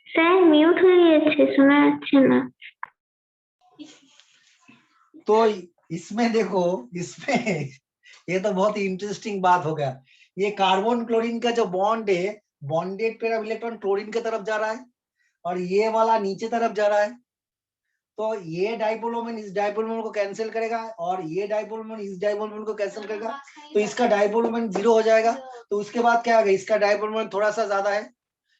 স্যার মিউট হয়ে গেছে, শোনা যাচ্ছে না। तो इसमें देखो, इसमें ये तो बहुत ही इंटरेस्टिंग बात हो गया। ये कार्बन क्लोरीन का जो बॉन्ड है, bonded pair of electron chlorine की तरफ जा रहा है और ये वाला नीचे तरफ जा रहा है। तो ये डाइपोल मोमेंट इस डाइपोल मोमेंट को कैंसिल करेगा और ये डाइपोल मोमेंट इस डाइपोल मोमेंट को कैंसिल करेगा, तो इसका डाइपोल मोमेंट 0 हो जाएगा। तो उसके बाद क्या होगा, इसका डाइपोल मोमेंट थोड़ा सा ज्यादा है,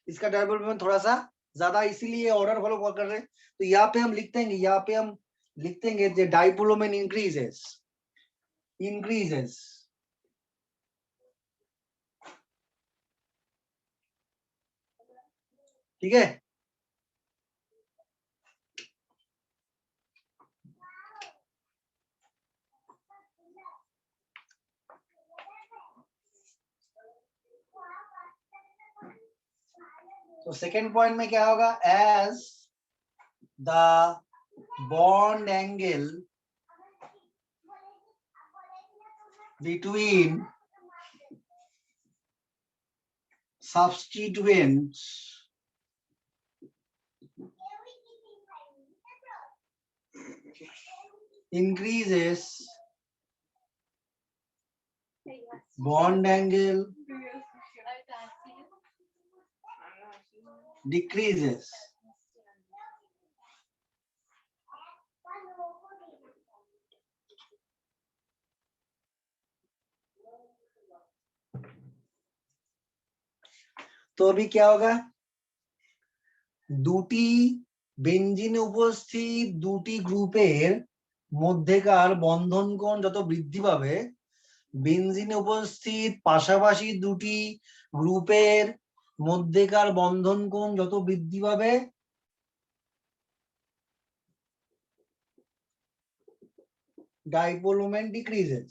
इसका डाइपोल मोमेंट थोड़ा सा ज्यादा, इसीलिए ऑर्डर फॉलो कर रहे हैं। तो यहाँ पे हम लिखते हैं, यहाँ पे हम लिखते हैं द डाइपोल मोमेंट इंक्रीजेस, ठीक है। तो सेकेंड पॉइंट में क्या होगा, as the bond angle between substituents increases, bond angle decreases. तो अभी क्या होगा, দুটি বেনজিনে উপস্থিত দুটি গ্রুপের মধ্যেকার বন্ধন কোণ যত বৃদ্ধি পাবে, বেনজিনে উপস্থিত পাশাপাশি দুটি গ্রুপের মধ্যেকার বন্ধন কোণ যত বৃদ্ধি পাবে, ডাইপোল মোমেন্ট ডিক্রিজেস,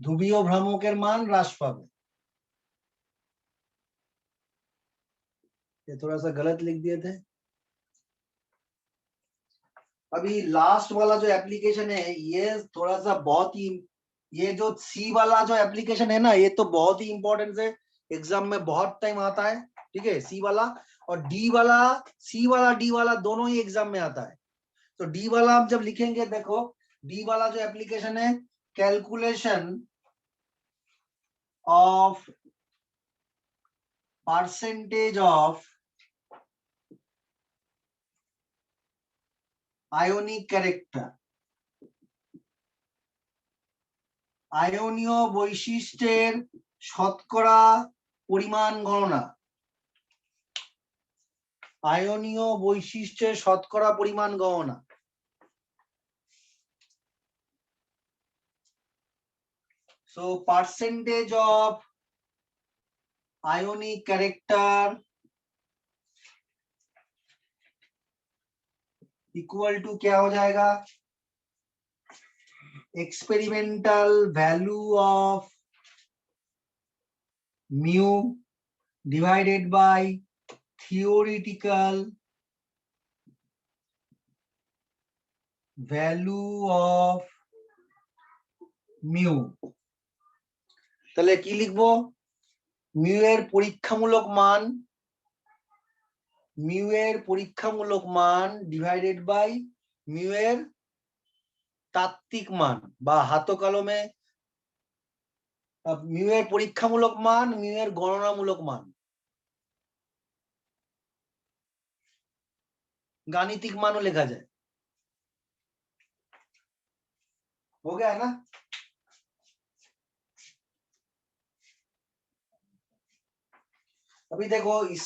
ধ্রুবীয় ভ্রামকের মান হ্রাস পাবে। ये थोड़ा सा गलत लिख दिए थे। अभी लास्ट वाला जो एप्लीकेशन है ये थोड़ा सा बहुत ही, ये जो सी वाला जो एप्लीकेशन है ना, ये तो बहुत ही इंपॉर्टेंट है, एग्जाम में बहुत टाइम आता है, ठीक है। सी वाला और डी वाला, सी वाला डी वाला दोनों ही एग्जाम में आता है। तो डी वाला आप जब लिखेंगे, देखो डी वाला जो एप्लीकेशन है, calculation of percentage of ionic character, আয়নীয় বৈশিষ্ট্যের শতকরা পরিমাণ গণনা, আয়নীয় বৈশিষ্ট্যের শতকরা পরিমাণ গণনা। So percentage of ionic character equal to क्या हो जाएगा, experimental value of mu divided by theoretical value of mu. তাহলে কি লিখবো, মিউ এর পরীক্ষামূলক মান, মিউ এর পরীক্ষামূলক মান ডিভাইডেড বাই মিউ এর তাত্ত্বিক মান, বা হাত কলমে মিউ এর পরীক্ষামূলক মান, মিউ এর গণনামূলক মান, গাণিতিক মানও লেখা যায়। हो गया है ना। अभी देखो इस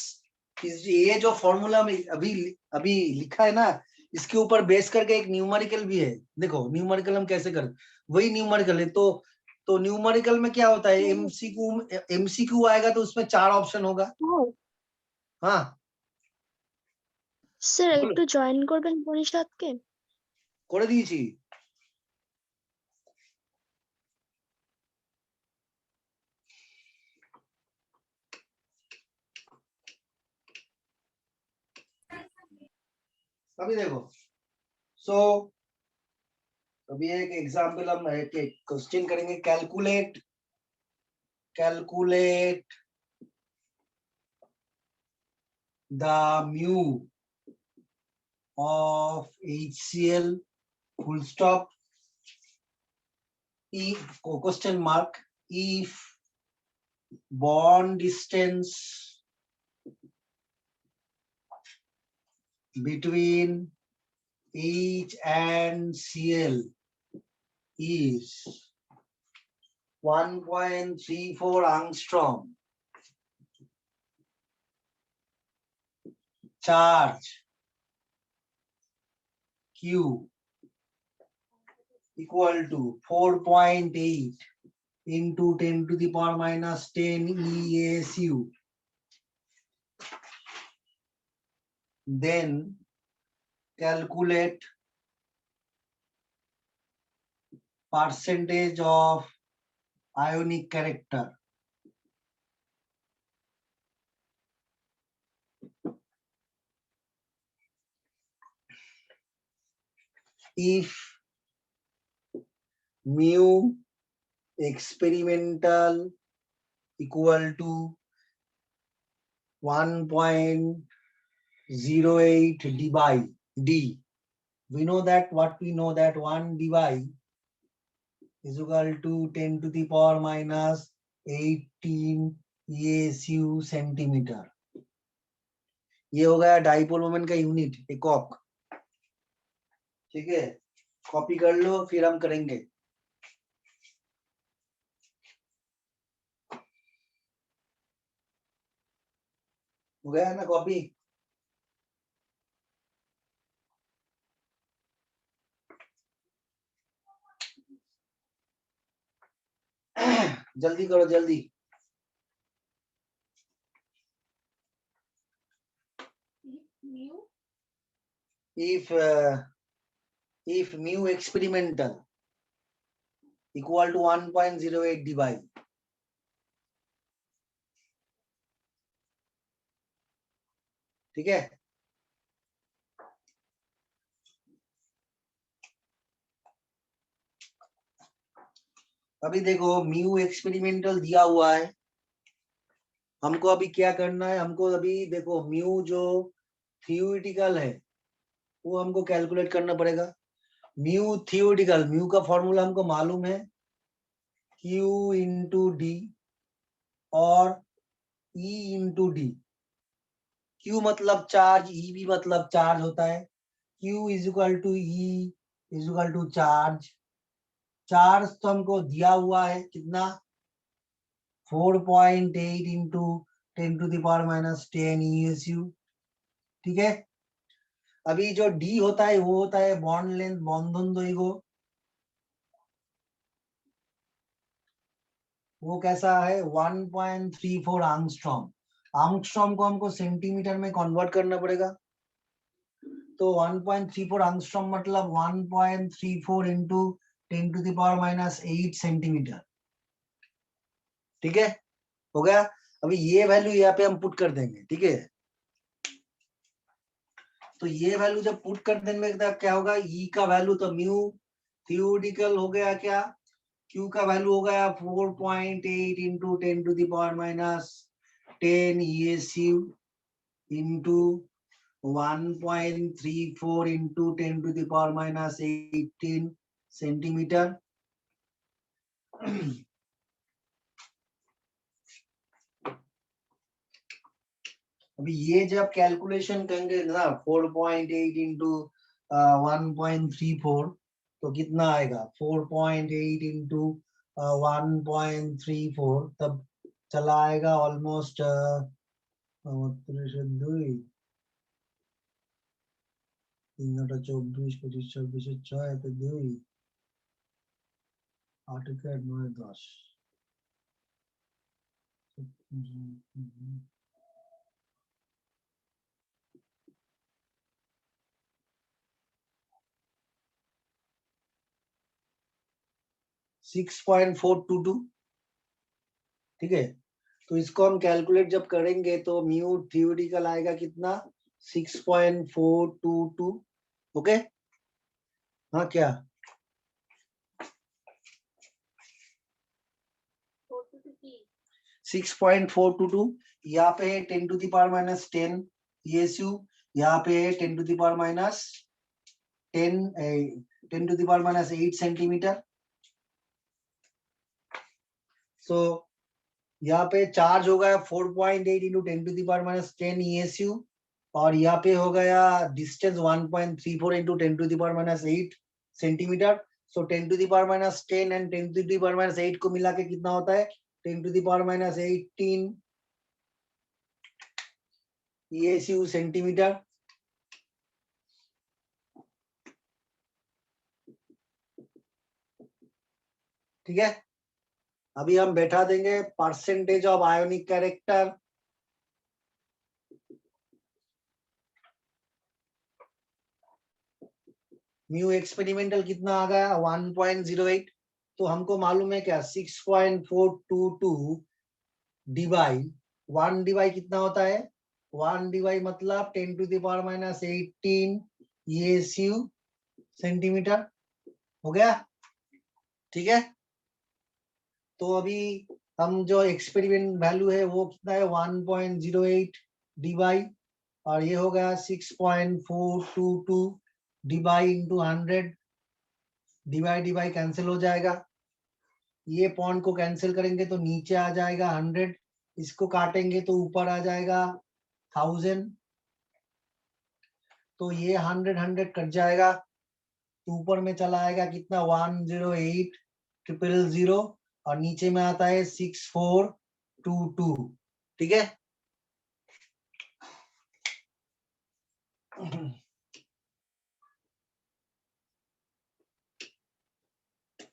ये जो फॉर्मूला में अभी अभी लिखा है ना, इसके ऊपर बेस करके एक न्यूमेरिकल भी है। देखो न्यूमेरिकल हम कैसे कर, वही न्यूमेरिकल है। तो न्यूमेरिकल में क्या होता है, एमसीक्यू आएगा तो उसमें 4 ऑप्शन होगा। हाँ স্যার একটু জয়েন করবেন পরিষদকে। করে দিয়েছি। अभी देखो, सो अभी एक एग्जाम्पल हम एक क्वेश्चन करेंगे, calculate the mu of HCl full stop if question mark if bond distance between H and Cl is 1.34 angstrom, charge Q equal to 4.8 into 10 to the power minus 10 ESU. Then calculate percentage of ionic character. If mu experimental equal to 1.08 d by d, we know that 1 d by is equal to 10 to the power minus 18 ESU centimetre. ये हो गया dipole moment का unit एकॉक. ठीक है, copy कर लो फिर हम करेंगे. हो गया ना कॉपी? जल्दी करो जल्दी. mu if mu experimental equal to 1.08 d by ठीक है. अभी देखो म्यू एक्सपेरिमेंटल दिया हुआ है, हमको अभी क्या करना है. हमको अभी देखो म्यू जो थियोरिटिकल है वो हमको कैलकुलेट करना पड़ेगा. म्यू थियोरिटिकल, म्यू का फॉर्मूला हमको मालूम है Q इंटू डी और E इंटू डी. Q मतलब चार्ज, E भी मतलब चार्ज होता है. Q is equal to E is equal to charge. Charge तो हमको दिया हुआ है कितना, 4.8 into 10 to the power minus 10 ESU. ठीक है. अभी जो D होता है वो होता है बॉन्ड लेंथ, बॉन्धन द्वैघ्य. वो कैसा है 1.34 आंगस्ट्रॉम. आंगस्ट्रॉम को हमको सेंटीमीटर में कन्वर्ट करना पड़ेगा. तो 1.34 आंगस्ट्रॉम मतलब 1.34 into 10 to the power minus 8 centimetre. ठीक है, हो गया. अभी ये वैल्यू यहाँ पे हम पुट कर देंगे. ठीक है, तो ये वैल्यू जब पुट कर देंगे तो क्या होगा, E का वैल्यू तो म्यू थियोरिटिकल हो गया क्या, Q का वैल्यू हो गया 4.8 into 10 to the power minus 10 ESU into 1.34 into 10 to the power minus 18 centimetre. अभी ये जब कैलकुलेशन करेंगे ना 4.8 इंटू 1.34 तो कितना आएगा, 4.8 इंटू 1.34 तब चला आएगा ऑलमोस्ट 24, 25, 26, 6 तो 2 8 के 9 10. 6.422. ठीक है, तो इसको हम कैलकुलेट जब करेंगे तो म्यू थियोरिटिकल आएगा कितना, 6.422. ओके, हाँ क्या 6.422. यहाँ पे 10 to the power minus 10 ESU यहाँ पे 10 to the power minus 8 centimetre. So यहाँ पे चार्ज हो गया 4.8 into 10 to the power minus 10 ESU, और यहाँ पे हो गया distance 1.34 into 10 to the power minus 8 centimetre. So 10 to the power minus 10 and 10 to the power minus 8 को मिला के कितना होता है? 10 to the power minus 18 ESU centimetre. ठीक है, अभी हम बैठा देंगे percentage of ionic character. Mu experimental कितना आ गया? 1.08। तो हमको मालूम है क्या? 6.422 डिवाइड 1 डिवाइड कितना होता है? 1 डिवाइड मतलब 10 to the power minus 18 ESU centimetre. हो गया? ठीक है, तो अभी हम जो एक्सपेरिमेंट वैल्यू है वो कितना है? 1.08 डिवाइड, और ये हो गया 6.422 divide into 100। Divide divide cancel हो जाएगा, ये पॉइंट को कैंसिल करेंगे तो नीचे आ जाएगा 100, इसको काटेंगे तो ऊपर आ जाएगा 1000। तो ये 100 कट जाएगा तो ऊपर में चला आएगा कितना? 108,000, और नीचे में आता है 6422। ठीक है,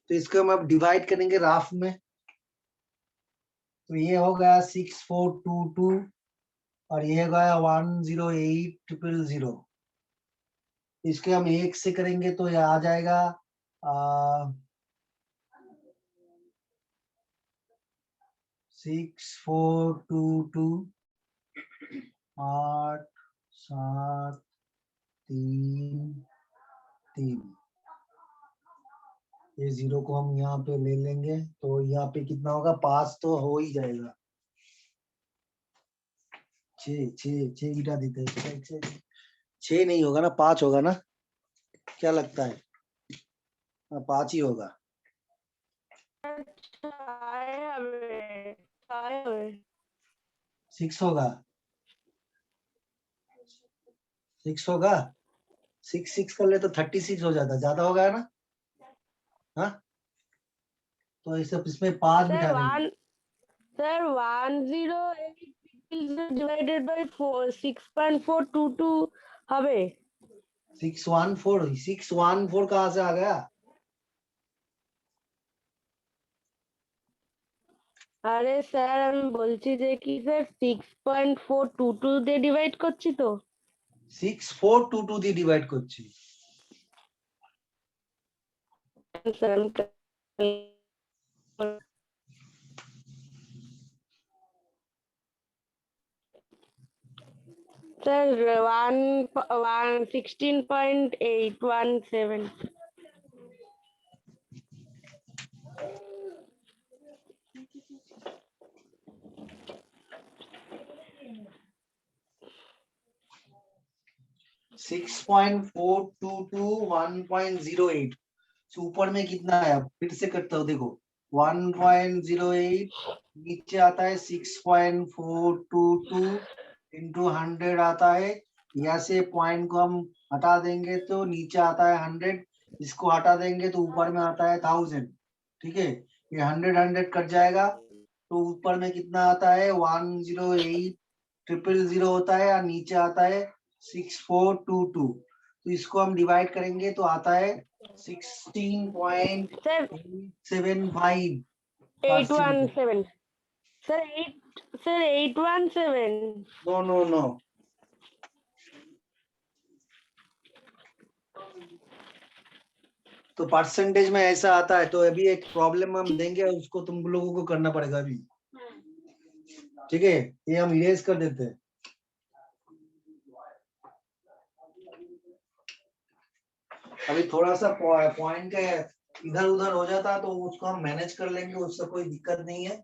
तो इसको हम अब डिवाइड करेंगे राफ में। तो ये हो गया 6422 और ये हो गया 108,000। इसके हम 1 से करेंगे तो ये आ जाएगा 6422 8 7 3 3। ये 0 को हम यहाँ पे ले लेंगे तो यहाँ पे कितना होगा? 5 तो हो ही जाएगा। 6 गिरा देते हैं। 6 नहीं होगा ना, 5 होगा ना? क्या लगता है? 5 ही होगा। 6 होगा। 6 होगा। 6 कर ले तो 36 हो जाता, ज्यादा हो गया ना? हाँ, तो इसे इसमें 5 बिठा देंगे। Sir, 108 divided by 6.422 হবে। 614 कहाँ से आ गया? আরে স্যার আমি বলছি যে কি স্যার 6.422 দিয়ে ডিভাইড করছি তো। 6422 দিয়ে ডিভাইড করছি। Sir sir 16.817। सिक्स 1.08 ऊपर में कितना है? फिर से करता हूँ, देखो 1.08 नीचे आता है 6.422 इंटू 100 आता है। यहाँ से पॉइंट को हम हटा देंगे तो नीचे आता है 100, इसको हटा देंगे तो ऊपर में आता है 1000। ठीक है, ये 100 कट जाएगा तो ऊपर में कितना आता है? 108,000 होता है और नीचे आता है 6422। तो इसको हम डिवाइड करेंगे तो आता है 16.875। 817 सर 817। नो तो परसेंटेज में ऐसा आता है। तो अभी एक प्रॉब्लम हम देंगे, उसको तुम लोगों को करना पड़ेगा अभी। ठीक है, ये हम इरेज कर देते हैं। अभी थोड़ा सा पॉइंट का इधर उधर हो जाता तो उसको हम मैनेज कर लेंगे, उससे कोई दिक्कत नहीं है।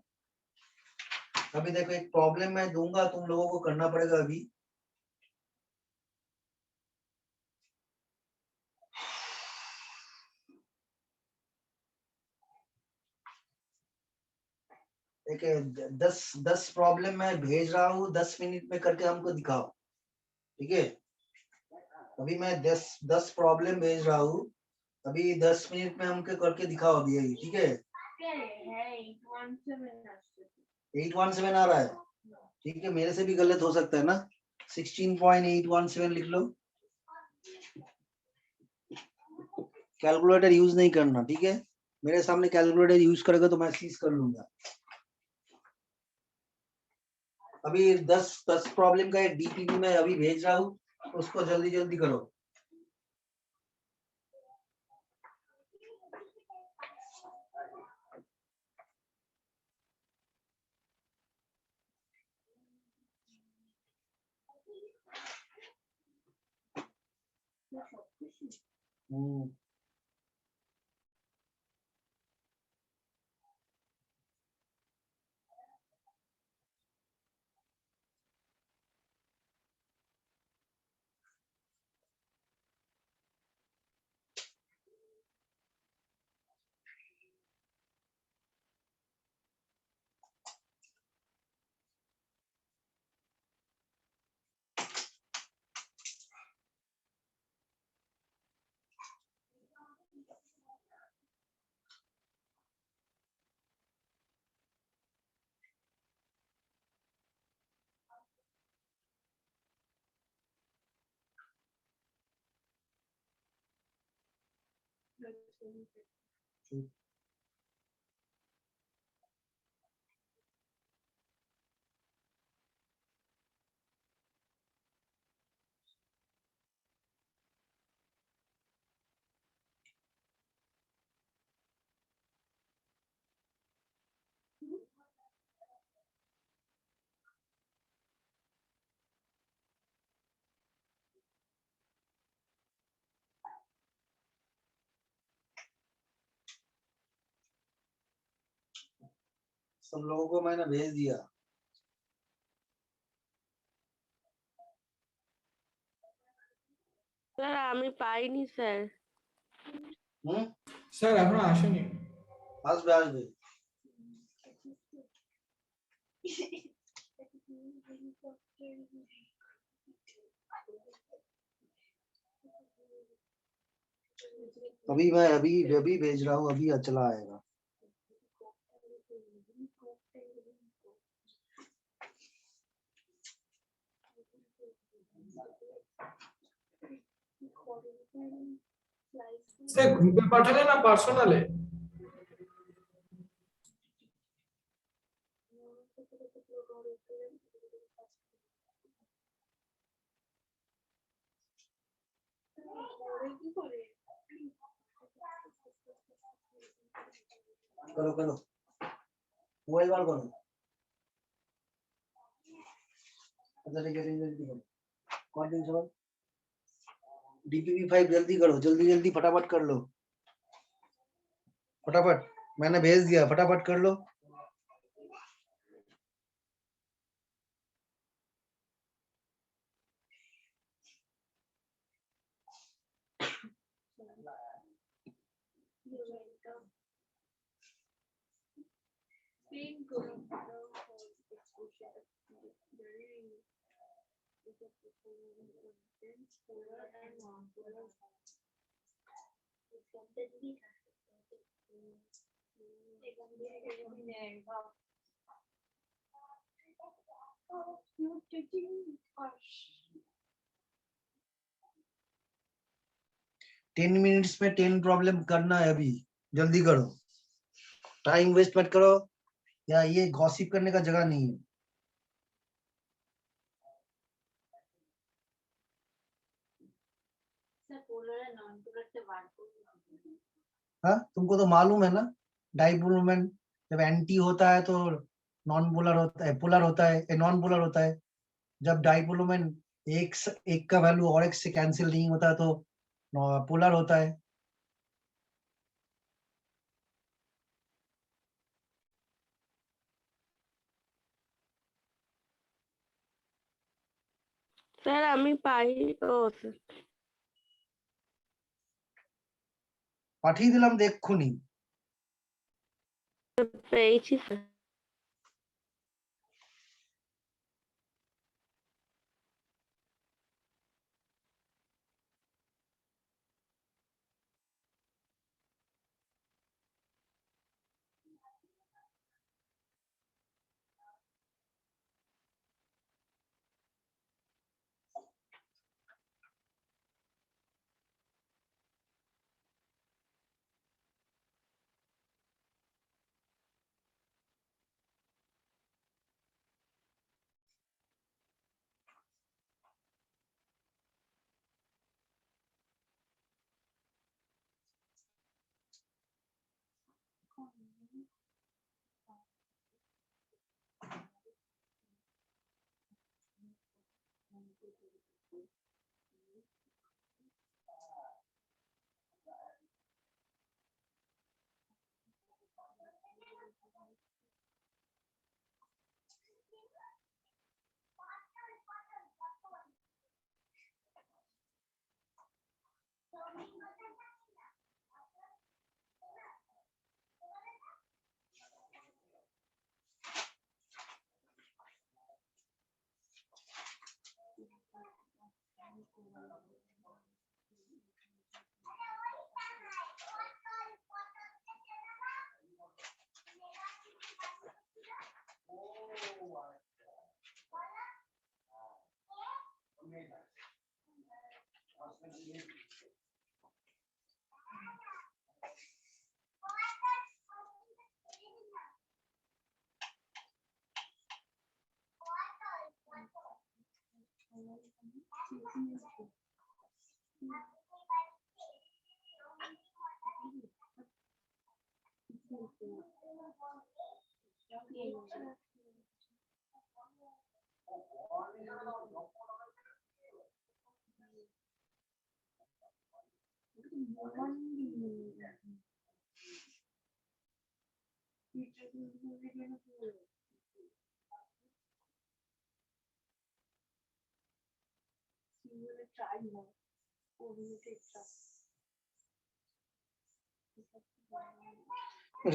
अभी देखो एक प्रॉब्लम मैं दूंगा, तुम लोगों को करना पड़ेगा अभी। एक 10 प्रॉब्लम मैं भेज रहा हूँ, 10 मिनट में करके हमको दिखाओ, ठीक है। अभी मैं 10 प्रॉब्लम भेज रहा हूँ, अभी 10 मिनट में हमको करके दिखाओ अभी यही, ठीक है। क्या है 817 817 आ रहा है, ठीक है, मेरे से भी गलत हो सकता है ना। 16.817 लिख लो, कैलकुलेटर यूज नहीं करना, ठीक है। मेरे सामने कैलकुलेटर यूज करेगा तो मैं सीज कर लूंगा। अभी 10 प्रॉब्लम का एक डीपीपी मैं अभी भेज रहा हूँ, उसको जल्दी जल्दी करो। हम्म, सब लोगों को मैंने भेज दिया। স্যার আমি পাইনি স্যার। স্যার এখনো আসেনি। আসবে আসবে। अभी मैं अभी भेज रहा हूँ, अभी चला आएगा। স্যার গ্রুপে পাঠালে না পার্সোনালে? करो करो, मोबाइल बार करो। अच्छा ठीक है, जल्दी करो। कौन दिन सवाल? डीपीपी 5 जल्दी करो, जल्दी जल्दी फटाफट कर लो, फटाफट। मैंने भेज दिया, फटाफट कर लो। टेन मिनट्स में 10 प्रॉब्लम करना है अभी, जल्दी करो, टाइम वेस्ट मत करो, या ये गॉसिप करने का जगह नहीं है। हाँ, तुमको तो मालूम है ना, डाइपोल मोमेंट जब एंटी होता है तो नॉन पोलर होता है, पोलर होता है, नॉन पोलर होता है। जब डाइपोल मोमेंट एक का वैल्यू और एक से कैंसिल नहीं होता है तो पोलर होता है। স্যার আমি পাই ও পাঠিয়ে দিলাম, দেখুনি। পেয়েছি স্যার।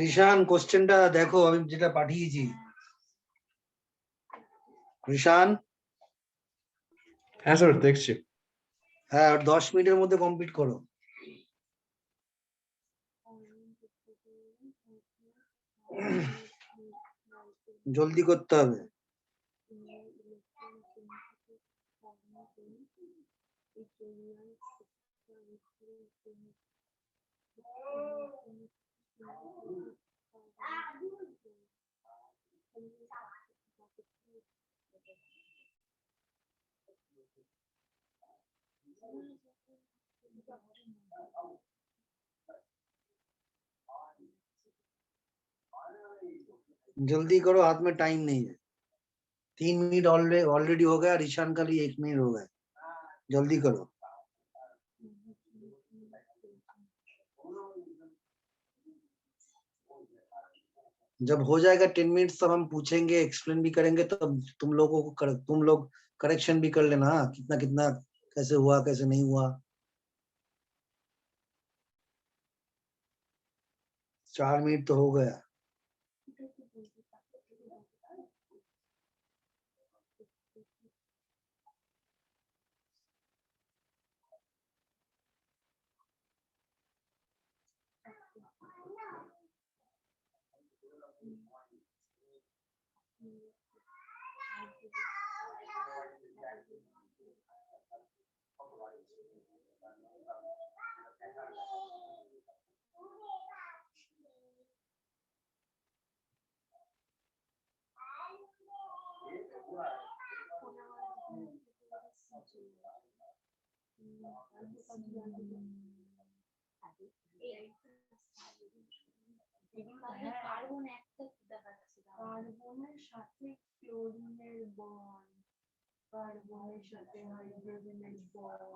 রিশান কোশ্চেনটা দেখো আমি যেটা পাঠিয়েছি। রিশান, হ্যাঁ স্যার দেখছি। হ্যাঁ 10 মিনিটের মধ্যে কমপ্লিট করো। জলদি করতে হবে। जल्दी करो, हाथ में टाइम नहीं है। 3 मिनट ऑलरेडी हो गया, ईशान का लिए 1 मिनट हो गया, जल्दी करो। जब हो जाएगा 10 मिनट तब हम पूछेंगे, एक्सप्लेन भी करेंगे, तब तुम लोगों को तुम लोग करेक्शन भी कर लेना, कितना कितना कैसे हुआ कैसे नहीं हुआ। 4 मिनट तो हो गया। কার্বনের সাথে ক্লোরিনের বন্ড, কার্বনের সাথে হাইড্রোজেনের বন্ড,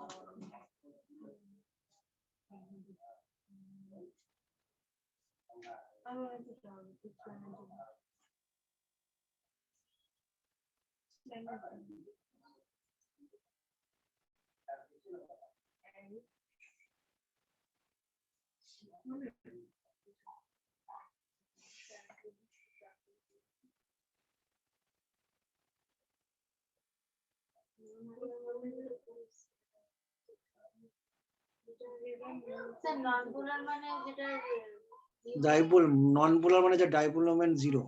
আমার যেটা হবে নন-পোলার মানে যেটা डाइपोल, नॉन पोलर माने डाइपोल मोमेंट 0।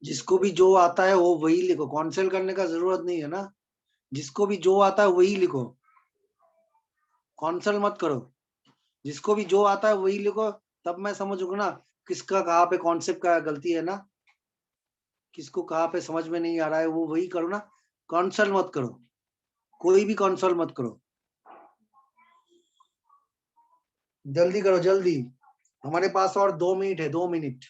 जिसको भी जो आता है वो वही लिखो, कॉन्सेल करने का जरूरत नहीं है ना, जिसको भी जो आता है वही लिखो, कॉन्सल मत करो, जिसको भी जो आता है वही लिखो, तब मैं समझूंगा ना किसका कहाँ पे कॉन्सेप्ट का गलती है ना, किसको कहाँ पे समझ में नहीं आ रहा है, वो वही करो ना, कॉन्सल मत करो, कोई भी कॉन्सल मत करो, जल्दी करो जल्दी, हमारे पास और 2 मिनट है, 2 मिनट।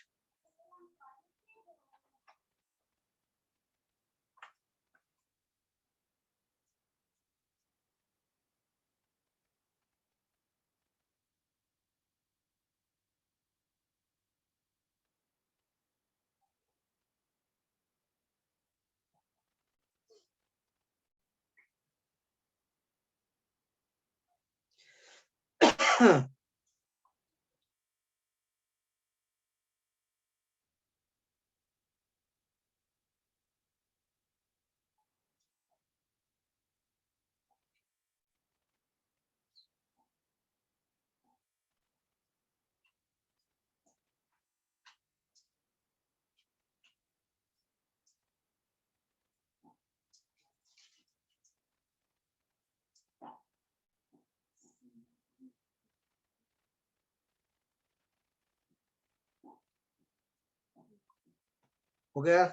हो गया,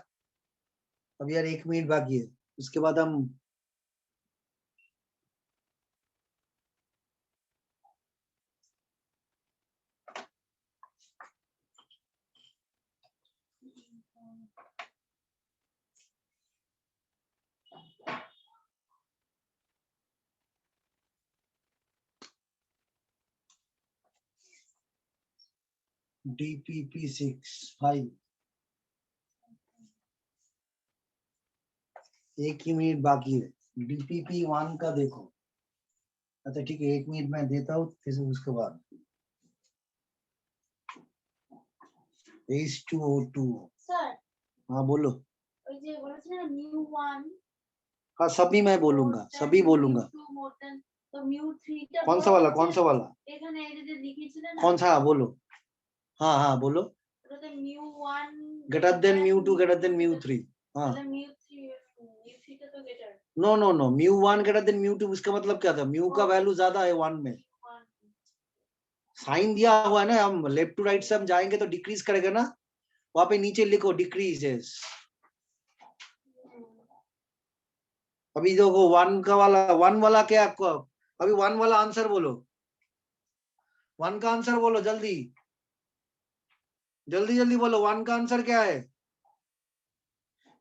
अब यार 1 मिनट बाकी है, उसके बाद हम DPP6 1 ही मिनट बाकी है, DPP1 का देखो। अच्छा ठीक है, 1 मिनट मैं देता हूँ, फिर उसके बाद H2O2। सर हाँ बोलो। ওই যে বলেছে না মিউ 1 हाँ सभी मैं बोलूंगा, सभी बोलूंगा। তো মিউ 3 টা कौन सा वाला, कौन सा वाला, এখানে এই যে লিখেছিলেন না कौन सा, बोलो। हाँ हाँ बोलो। ওটাতে mu 1 greater than mu 2 greater than mu 3। हाँ তাহলে মিউ 3 টা তো greater no no no, mu 1 greater than mu 2, इसका मतलब क्या था, म्यू का वैल्यू ज्यादा है 1 में, साइन दिया हुआ है ना, हम लेफ्ट टू राइट से हम जाएंगे तो डिक्रीज करेगा ना, वहां पे नीचे लिखो डिक्रीजेस। अभी देखो 1 का वाला, 1 वाला क्या आपको, अभी 1 वाला आंसर बोलो, 1 का आंसर बोलो जल्दी जल्दी जल्दी बोलो, 1 का आंसर क्या है।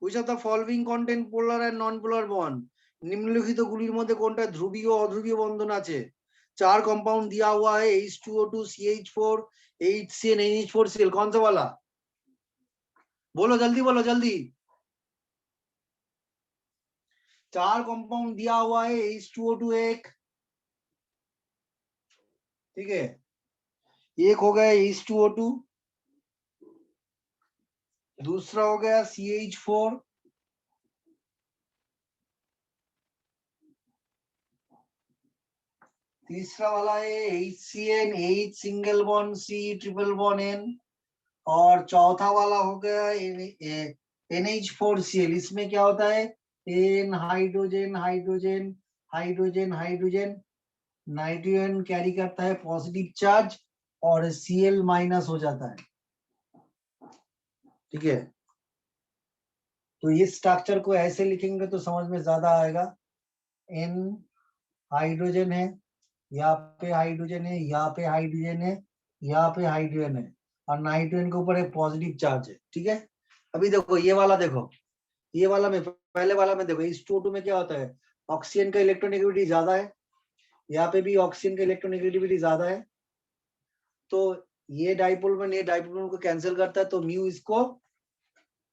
Which of the following contain polar and non-polar bond? নিম্নলিখিত গুলির মধ্যে কোনটা ধ্রুবীয় অধ্রুবীয় বন্ধন আছে। 4 कंपाउंड दिया हुआ है, H2O2 CH4 HCN NH4Cl, कौन सा वाला बोलो जल्दी बोलो जल्दी। 4 कंपाउंड दिया हुआ है, H2O2 एक, ठीक है, एक हो गया H2O2, दूसरा हो गया CH4, तीसरा वाला है HCN, H single bond C triple bond N, और चौथा वाला हो गया NH4Cl। इसमें क्या होता है, N hydrogen hydrogen hydrogen hydrogen, nitrogen carry करता है पॉजिटिव चार्ज और Cl माइनस हो जाता है। ठीक है, तो इस स्ट्रक्चर को ऐसे लिखेंगे तो समझ में ज्यादा आएगा। N हाइड्रोजन है, यहाँ पे हाइड्रोजन है, यहाँ पे हाइड्रोजन है, यहाँ पे हाइड्रोजन है, और नाइट्रोजन के ऊपर एक पॉजिटिव चार्ज है। ठीक है, अभी देखो ये वाला, देखो ये वाला में, पहले वाला में देखो इस टू में क्या होता है, ऑक्सीजन का इलेक्ट्रोनेगेटिविटी ज्यादा है, यहाँ पे भी ऑक्सीजन का इलेक्ट्रोनेगेटिविटी ज्यादा है, तो ये डाइपोल को कैंसिल करता है, तो म्यू इसको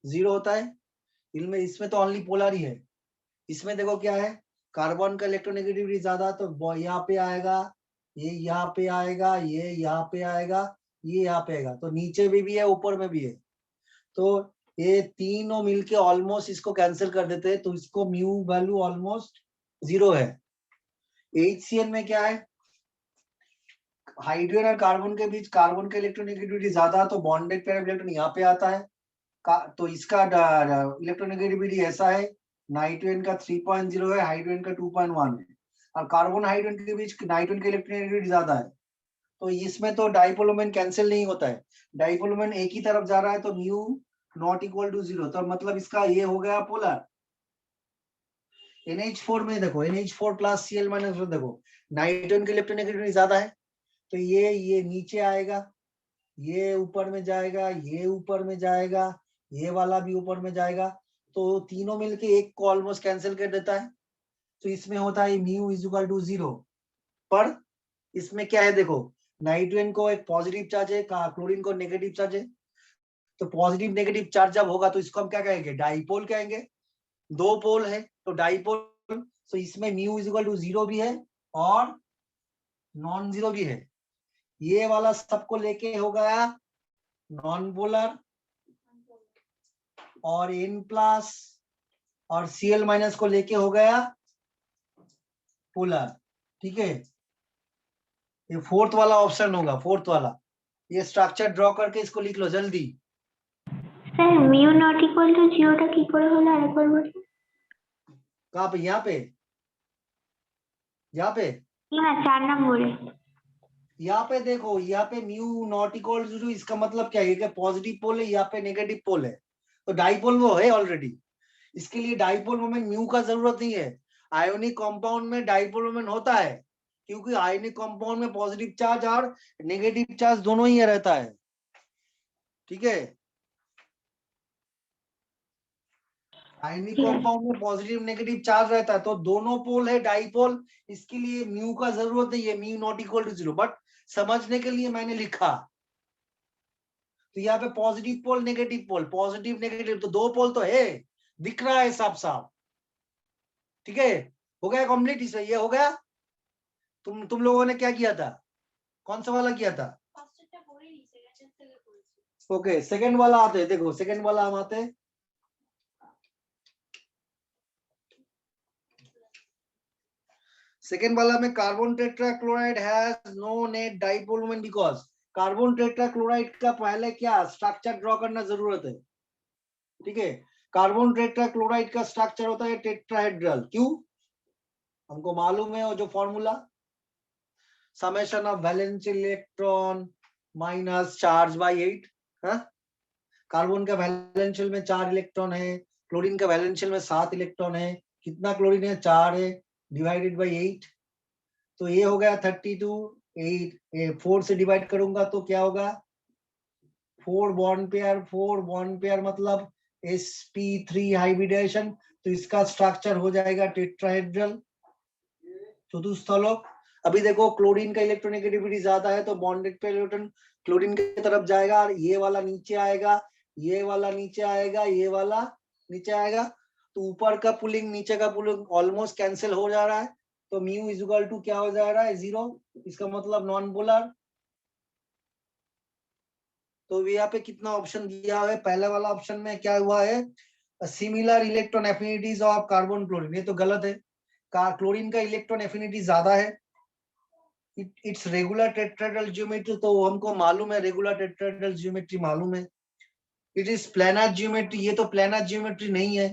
0 होता है। इनमें इसमें तो ओनली पोलर ही है। इसमें देखो क्या है, कार्बन का इलेक्ट्रोनेगेटिविटी ज्यादा, तो यहाँ पे आएगा, ये यहाँ पे आएगा, ये यहाँ पे आएगा, ये यहाँ पे आएगा, तो नीचे भी है ऊपर में भी है, तो ये तीनों मिलके ऑलमोस्ट इसको कैंसिल कर देते हैं, तो इसको म्यू वैल्यू ऑलमोस्ट 0 है। HCN में क्या है, हाइड्रोजन और कार्बन के बीच कार्बन का इलेक्ट्रोनेगेटिविटी ज्यादा, तो बॉन्डेड पेयर ऑफ इलेक्ट्रॉन यहाँ पे आता है, तो इसका इलेक्ट्रोनेगेटिविटी ऐसा है, नाइट्रोजन का 3.0 है, हाइड्रोजन का 2.1 है, और कार्बन हाइड्रोजन के बीच नाइट्रोजन का इलेक्ट्रोनेगेटिविटी ज्यादा है, तो इसमें तो डाइपोल मोमेंट कैंसिल नहीं होता है, डाइपोल मोमेंट एक ही तरफ जा रहा है, तो म्यू नॉट इक्वल टू 0, तो मतलब इसका ये हो गया पोलर। NH4 में देखो, NH4 प्लस Cl माइनस, देखो नाइट्रोजन की इलेक्ट्रोनेगेटिविटी ज्यादा है, तो ये नीचे आएगा, ये ऊपर में जाएगा, ये ऊपर में जाएगा, ये वाला भी ऊपर में जाएगा, तो तीनों मिलके एक को ऑलमोस्ट कैंसिल कर देता है, तो इसमें होता है म्यू इज इक्वल टू 0। पर इसमें क्या है, देखो नाइट्रोजन को एक पॉजिटिव चार्ज है, क्लोरीन को नेगेटिव चार्ज है, तो पॉजिटिव नेगेटिव चार्ज जब होगा तो इसको हम क्या कहेंगे, डाइपोल कहेंगे, दो पोल है तो डाइपोल, तो इसमें म्यू इज इक्वल टू 0 भी है और नॉन 0 भी है। ये वाला सबको लेके हो गया नॉन पोलर, और N प्लस और Cl माइनस को लेके हो गया पोलर। ठीक है, ये फोर्थ वाला ऑप्शन होगा, फोर्थ वाला। ये स्ट्राक्चर ड्रॉ करके इसको लिख लो जल्दी। Sir mu not equal to জিরোটা কি করে হলো আরেকবার বলুন। कहाँ पे, यहाँ पे, यहाँ पे, না 4 নম্বরে। यहाँ पे देखो, यहाँ पे म्यू नॉट इक्वल टू, इसका मतलब क्या है कि पॉजिटिव पोल है, यहाँ पे नेगेटिव पोल है, तो डाइपोल वो है ऑलरेडी, इसके लिए डाइपोल मोमेंट म्यू का जरूरत नहीं है। आयोनिक कंपाउंड में डाइपोल मोमेंट होता है, क्योंकि आयोनिक कंपाउंड में पॉजिटिव चार्ज और नेगेटिव चार्ज दोनों ही रहता है। ठीक है, आयोनिक कंपाउंड में पॉजिटिव नेगेटिव चार्ज रहता है, तो दोनों पोल है डाइपोल, इसके लिए म्यू का जरूरत नहीं है, mu not equal to 0, but समझने के लिए मैंने लिखा। तो यहाँ पे positive pole negative pole, positive negative, तो दो पोल तो है, दिख रहा है साफ साफ। ठीक है, हो गया कंप्लीट, इसमें ये हो गया। तुम लोगों ने क्या किया था, कौन सा वाला किया था? ओके, सेकंड वाला आते हैं, देखो सेकंड वाला हम आते हैं। सेकेंड वाला में carbon tetrachloride has no net dipole moment because carbon tetrachloride का पहले क्या स्ट्रक्चर ड्रॉ करना जरूरत है। ठीक है, कार्बन टेट्राक्लोराइड का स्ट्रक्चर होता है टेट्राहेड्रल, क्यों हमको मालूम है, वो जो formula summation of valence electron minus charge by 8। Carbon का वैलेंशियल में 4 इलेक्ट्रॉन है, क्लोरीन का वैलेंशियल में 7 इलेक्ट्रॉन है, कितना क्लोरीन है 4 है, डिवाइडेड बाय 8, तो ये हो गया 32। 8 4 से डिवाइड करूंगा तो क्या होगा, 4 बॉन्ड पेयर मतलब sp3 हाइब्रिडेशन, तो इसका स्ट्रक्चर हो जाएगा टेट्राहेड्रल चतुस्थलक। अभी देखो क्लोरीन का इलेक्ट्रोनेगेटिविटी ज्यादा है, तो बॉन्डेड पेयर इलेक्ट्रॉन क्लोरीन की तरफ जाएगा, और ये वाला नीचे आएगा, ये वाला नीचे आएगा, ये वाला नीचे आएगा, तो ऊपर का पुलिंग नीचे का पुलिंग ऑलमोस्ट कैंसिल हो जा रहा है, तो म्यू इज इक्वल टू क्या हो जा रहा है 0, इसका मतलब नॉन पोलर। तो यहाँ पे कितना ऑप्शन दिया है, पहले वाला ऑप्शन में क्या हुआ है, similar electron affinities of carbon chlorine, ये तो गलत है, क्लोरीन का इलेक्ट्रॉन एफिनिटी ज्यादा है। इट्स रेगुलर टेट्राहेड्रल ज्योमेट्री, तो हमको मालूम है रेगुलर टेट्राहेड्रल ज्योमेट्री मालूम है। इट इज प्लानर ज्योमेट्री, ये तो प्लानर ज्योमेट्री नहीं है,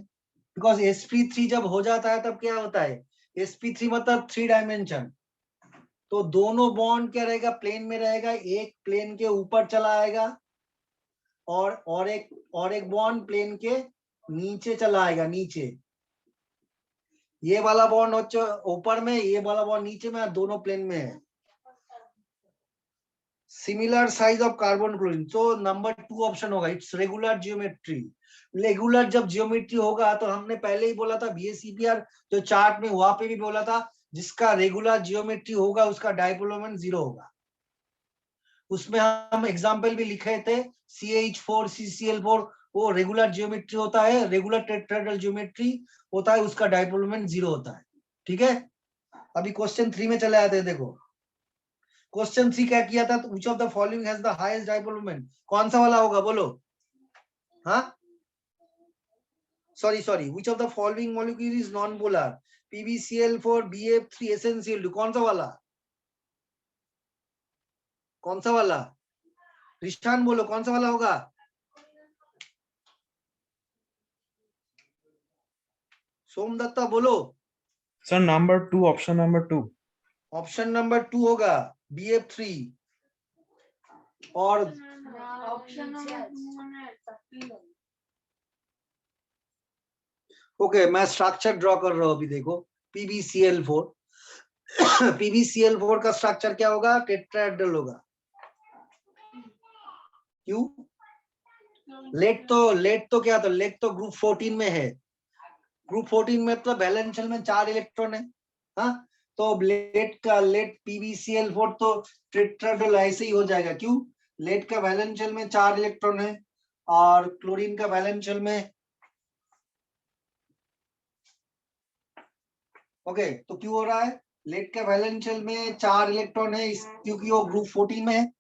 बिकॉज sp3 जब हो जाता है तब क्या होता है, sp3 मतलब 3 डायमेंशन, तो दोनों बॉन्ड क्या रहेगा, प्लेन में रहेगा, एक प्लेन के ऊपर चला आएगा और एक बॉन्ड प्लेन के नीचे चला आएगा, नीचे। ये वाला बॉन्ड ऊपर में, ये वाला बॉन्ड नीचे में, दोनों प्लेन में है। Similar size of carbon chlorine, तो नंबर 2 ऑप्शन होगा, इट्स रेगुलर जियोमेट्री। रेगुलर जब जियोमेट्री होगा तो हमने पहले ही बोला था, BACPR जो चार्ट में वहां पे भी बोला था, जिसका रेगुलर जियोमेट्री होगा उसका डायपोल मोमेंट 0 होगा। उसमें हम एग्जाम्पल भी लिखे थे, CH4 CCl4, वो रेगुलर जियोमेट्री होता है, रेगुलर टेट्राहेड्रल ज्योमेट्री होता है, उसका डायपोल मोमेंट 0 होता है। ठीक है, अभी क्वेश्चन 3 में चले आते हैं। देखो क्वेश्चन 3 क्या किया था, which of the following has the highest dipole moment, कौन सा वाला होगा बोलो। हाँ sorry which of the following molecule is non polar, PbCl4 BF3 SnCl2, कौन सा वाला, कौन सा वाला, रिश्तान बोलो कौन सा वाला होगा। सोमदत्ता बोलो। Sir number 2, option number 2। Option number 2 होगा BF3। और ऑप्शन नंबर ओके, मैं स्ट्रक्चर ड्रॉ कर रहा हूं अभी। देखो PbCl4 PbCl4 का स्ट्रक्चर क्या होगा, टेट्राहेड्रल होगा। क्यों, लेट तो क्या था, लेट तो ग्रुप 14 में है, ग्रुप 14 में तो वैलेंस शेल में 4 इलेक्ट्रॉन है। हाँ, तो लेट PbCl4 तो टेट्राहेड्रल ऐसे ही हो जाएगा। क्यों, लेट का वैलेंस शेल में 4 इलेक्ट्रॉन है और क्लोरीन का वैलेंस शेल में, ओके तो क्यों हो रहा है, लेट का वैलेंस शेल में 4 इलेक्ट्रॉन है क्योंकि वो ग्रुप 14 में है,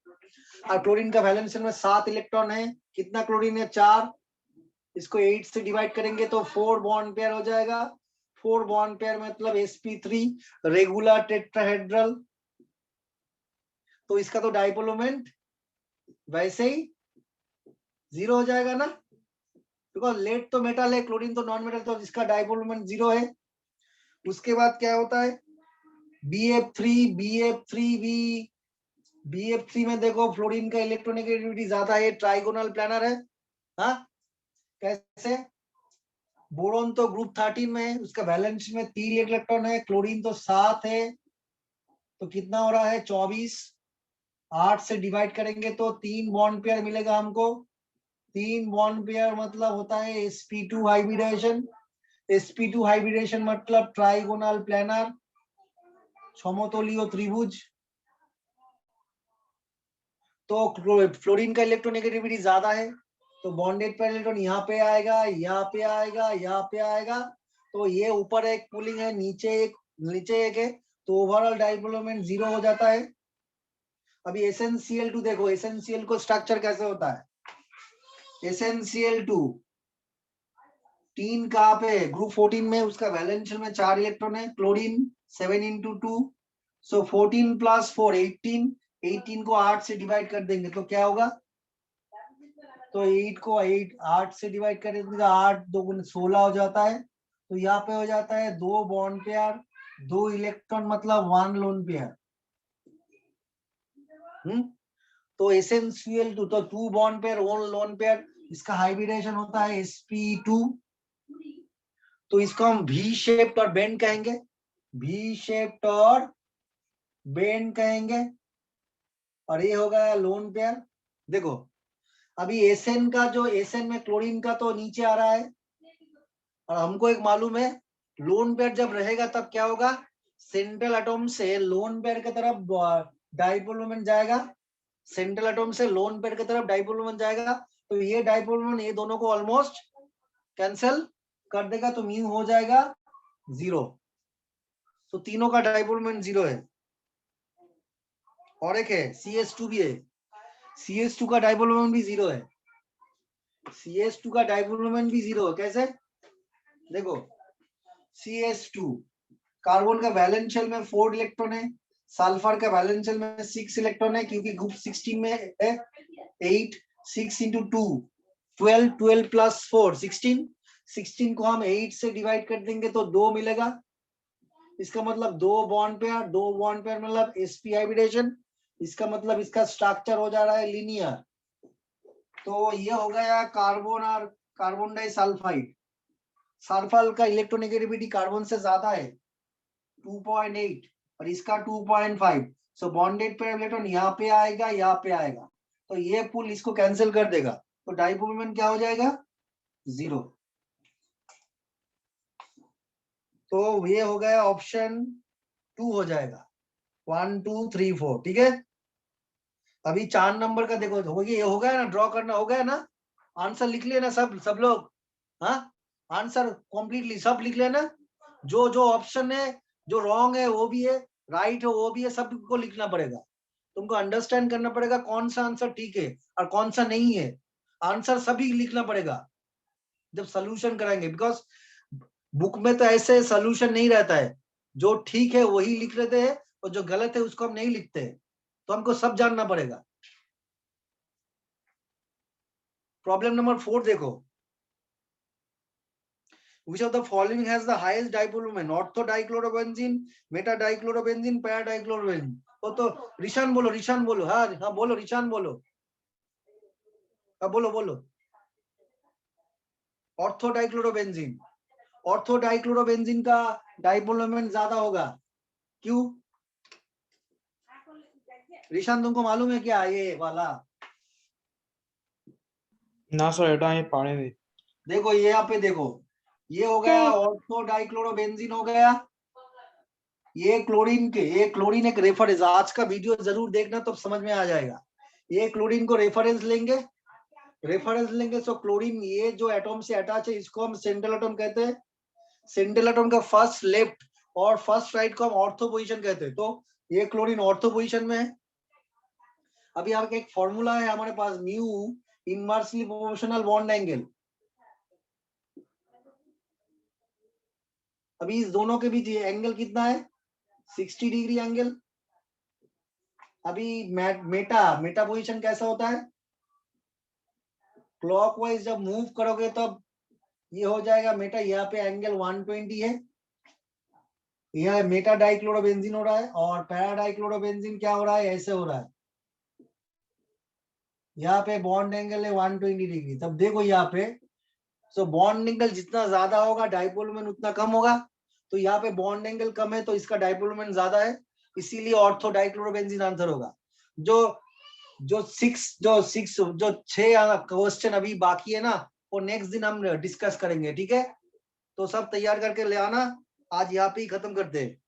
और क्लोरीन का वैलेंस शेल में 7 इलेक्ट्रॉन है। कितना क्लोरीन है, 4, इसको 8 से डिवाइड करेंगे तो 4 बॉन्ड पेयर हो जाएगा। 4 बॉन्ड पेयर मतलब sp3 रेगुलर टेट्राहेड्रल, तो इसका तो डायपोल मोमेंट वैसे ही 0 हो जाएगा ना, बिकॉज लेट तो मेटल है, क्लोरीन तो नॉन मेटल, तो इसका डायपोल मोमेंट 0 है। उसके बाद क्या होता है, BF3 में देखो फ्लोरीन का इलेक्ट्रोनेगेटिविटी ज्यादा है, ट्राइगोनल प्लानर है। हाँ कैसे, बोरोन तो ग्रुप 13 में है, उसका वैलेंस में 3 इलेक्ट्रॉन है, क्लोरीन तो 7 है, तो कितना हो रहा है 24। 8 से डिवाइड करेंगे तो 3 बॉन्ड पेयर मिलेगा हमको। 3 बॉन्ड पेयर मतलब होता है sp2 हाइब्रिडेशन। sp2 हाइब्रिडेशन मतलब ट्राइगोनल प्लानर, समतलीय त्रिभुज। तो फ्लोरीन का इलेक्ट्रोनेगेटिविटी ज्यादा है, तो बॉन्डेड पेयर इलेक्ट्रॉन यहाँ पे आएगा, यहाँ पे आएगा, यहाँ पे आएगा, तो ये ऊपर एक पुलिंग है, नीचे एक है, तो ओवरऑल डायपोल मोमेंट 0 हो जाता है। अभी SnCl2 देखो, SnCl को स्ट्रक्चर कैसे होता है, SnCl2 3 कहाँ पे, ग्रुप 14 में, उसका वैलेंस शेल में 4 इलेक्ट्रॉन है, क्लोरीन 7 into 2, सो 14 + 4 18 को 8 से डिवाइड कर देंगे तो क्या होगा, तो 8 को 8 से डिवाइड कर देंगे, 8 2 × 16 हो जाता है, तो यहाँ पे हो जाता है 2 बॉन्ड पेयर, 2 इलेक्ट्रॉन मतलब 1 लोन पेयर। तो SnCl2 तो 2 बॉन्ड पेयर 1 लोन पेयर, इसका हाइब्रिडेशन होता है sp2, तो इसको हम V शेप्ड और बेंड कहेंगे, V शेप्ड और बेंड कहेंगे, और ये होगा लोन पेयर। देखो अभी Sn का जो Sn में क्लोरीन का तो नीचे आ रहा है, और हमको एक मालूम है लोन पेयर जब रहेगा तब क्या होगा, सेंट्रल एटॉम से लोन पेयर की तरफ डायपोल मोमेंट जाएगा, सेंट्रल एटॉम से लोन पेयर की तरफ डायपोल मोमेंट जाएगा, तो ये डायपोल मोमेंट ये दोनों को ऑलमोस्ट कैंसिल कर देगा, तो म्यू हो जाएगा 0, तो तीनों का डायपोल मोमेंट 0 है। और एक है CS2 भी है, CH2 का डाइपोल मोमेंट भी 0 है, CH2 का डाइपोल मोमेंट भी 0 है। कैसे? देखो CH2 कार्बन का वैलेंस शेल में 4 इलेक्ट्रॉन है, सल्फर का वैलेंस शेल में 6 इलेक्ट्रॉन है, क्योंकि ग्रुप 16 में है 8, 6 into 2 12, 12 plus 4 16, 16 को हम 8 से डिवाइड कर देंगे तो 2 मिलेगा। इसका मतलब 2 बॉन्ड पेयर, 2 बॉन्ड पेयर मतलब sp हाइब्रिडेशन। इसका मतलब इसका स्ट्रक्चर हो जा रहा है लीनियर। तो ये हो गया कार्बन और कार्बन डाइसल्फाइड। सल्फर का इलेक्ट्रोनेगेटिविटी कार्बन से ज्यादा है 2.8 और इसका 2.5। सो बॉन्डेड पेयर इलेक्ट्रॉन यहाँ पे आएगा, यहाँ पे आएगा, तो ये पुल इसको कैंसिल कर देगा, तो डाइपोल मोमेंट क्या हो जाएगा? 0। तो ये हो गया ऑप्शन 2 हो जाएगा, 1 2 3 4। ठीक है, अभी 4 नंबर का देखो, ये हो गया ना, ड्रॉ करना हो गया ना, आंसर लिख लिया ना सब लोग? हाँ, आंसर कंप्लीटली सब लिख लेना। जो जो ऑप्शन है, जो रॉन्ग है वो भी है, राइट है वो भी है, सबको लिखना पड़ेगा। तुमको अंडरस्टैंड करना पड़ेगा कौन सा आंसर ठीक है और कौन सा नहीं है। आंसर सभी लिखना पड़ेगा जब सोल्यूशन कराएंगे, बिकॉज बुक में तो ऐसे सोल्यूशन नहीं रहता है, जो ठीक है वही लिख लेते हैं और जो गलत है उसको हम नहीं लिखते हैं, तो हमको सब जानना पड़ेगा। प्रॉब्लम नंबर 4 देखो, which of the following has the highest dipole moment? ortho dichlorobenzene, meta dichlorobenzene, para dichlorobenzene। तो रिशान बोलो, रिशान बोलो, हाँ हाँ बोलो, रिशान बोलो, हाँ बोलो बोलो। ऑर्थो डाइक्लोरोबेंजीन, ऑर्थो डाइक्लोरोबेंजीन का डाइपोल मोमेंट ज्यादा होगा, क्यों? रिशान तुमको मालूम है क्या ये वाला? ना सर এটা আমি পারিনি। देखो ये यहाँ पे देखो, ये हो गया ऑर्थो डाइक्लोरोबेंजीन हो गया, ये क्लोरीन के, ये क्लोरीन एक रेफरेंस, आज का वीडियो जरूर देखना तो समझ में आ जाएगा। ये क्लोरीन को रेफरेंस लेंगे, रेफरेंस लेंगे तो क्लोरीन ये जो एटॉम से अटैच है इसको हम सेंट्रल एटॉम कहते हैं। सेंट्रल एटॉम का फर्स्ट लेफ्ट और फर्स्ट राइट को हम ऑर्थो पोजीशन कहते हैं, तो ये क्लोरीन ऑर्थो पोजीशन में है। अभी आपका एक फॉर्मूला है हमारे पास, mu inversely proportional bond angle. अभी इस दोनों के बीच एंगल कितना है? 60 डिग्री एंगल। अभी मेटा मेटा पोजीशन कैसा होता है? क्लॉकवाइज जब मूव करोगे तब ये हो जाएगा मेटा, यहाँ पे एंगल 120 है। यह मेटा डाइक्लोरोबेंजीन हो रहा है और पैरा डाइक्लोरोबेंजीन क्या हो रहा है? ऐसे हो रहा है। यहाँ पे बॉन्ड एंगल है 120 डिग्री। तब देखो यहाँ पे, सो बॉन्ड एंगल जितना ज्यादा होगा डाइपोल मोमेंट उतना कम होगा, तो यहाँ पे बॉन्ड एंगल कम है तो इसका डाइपोल मोमेंट ज्यादा है, इसीलिए ऑर्थो डाइक्लोरोबेंजीन आंसर होगा। जो जो 6 क्वेश्चन अभी बाकी है ना, वो नेक्स्ट दिन हम डिस्कस करेंगे। ठीक है, तो सब तैयार करके ले आना, आज यहाँ पे ही खत्म करते हैं।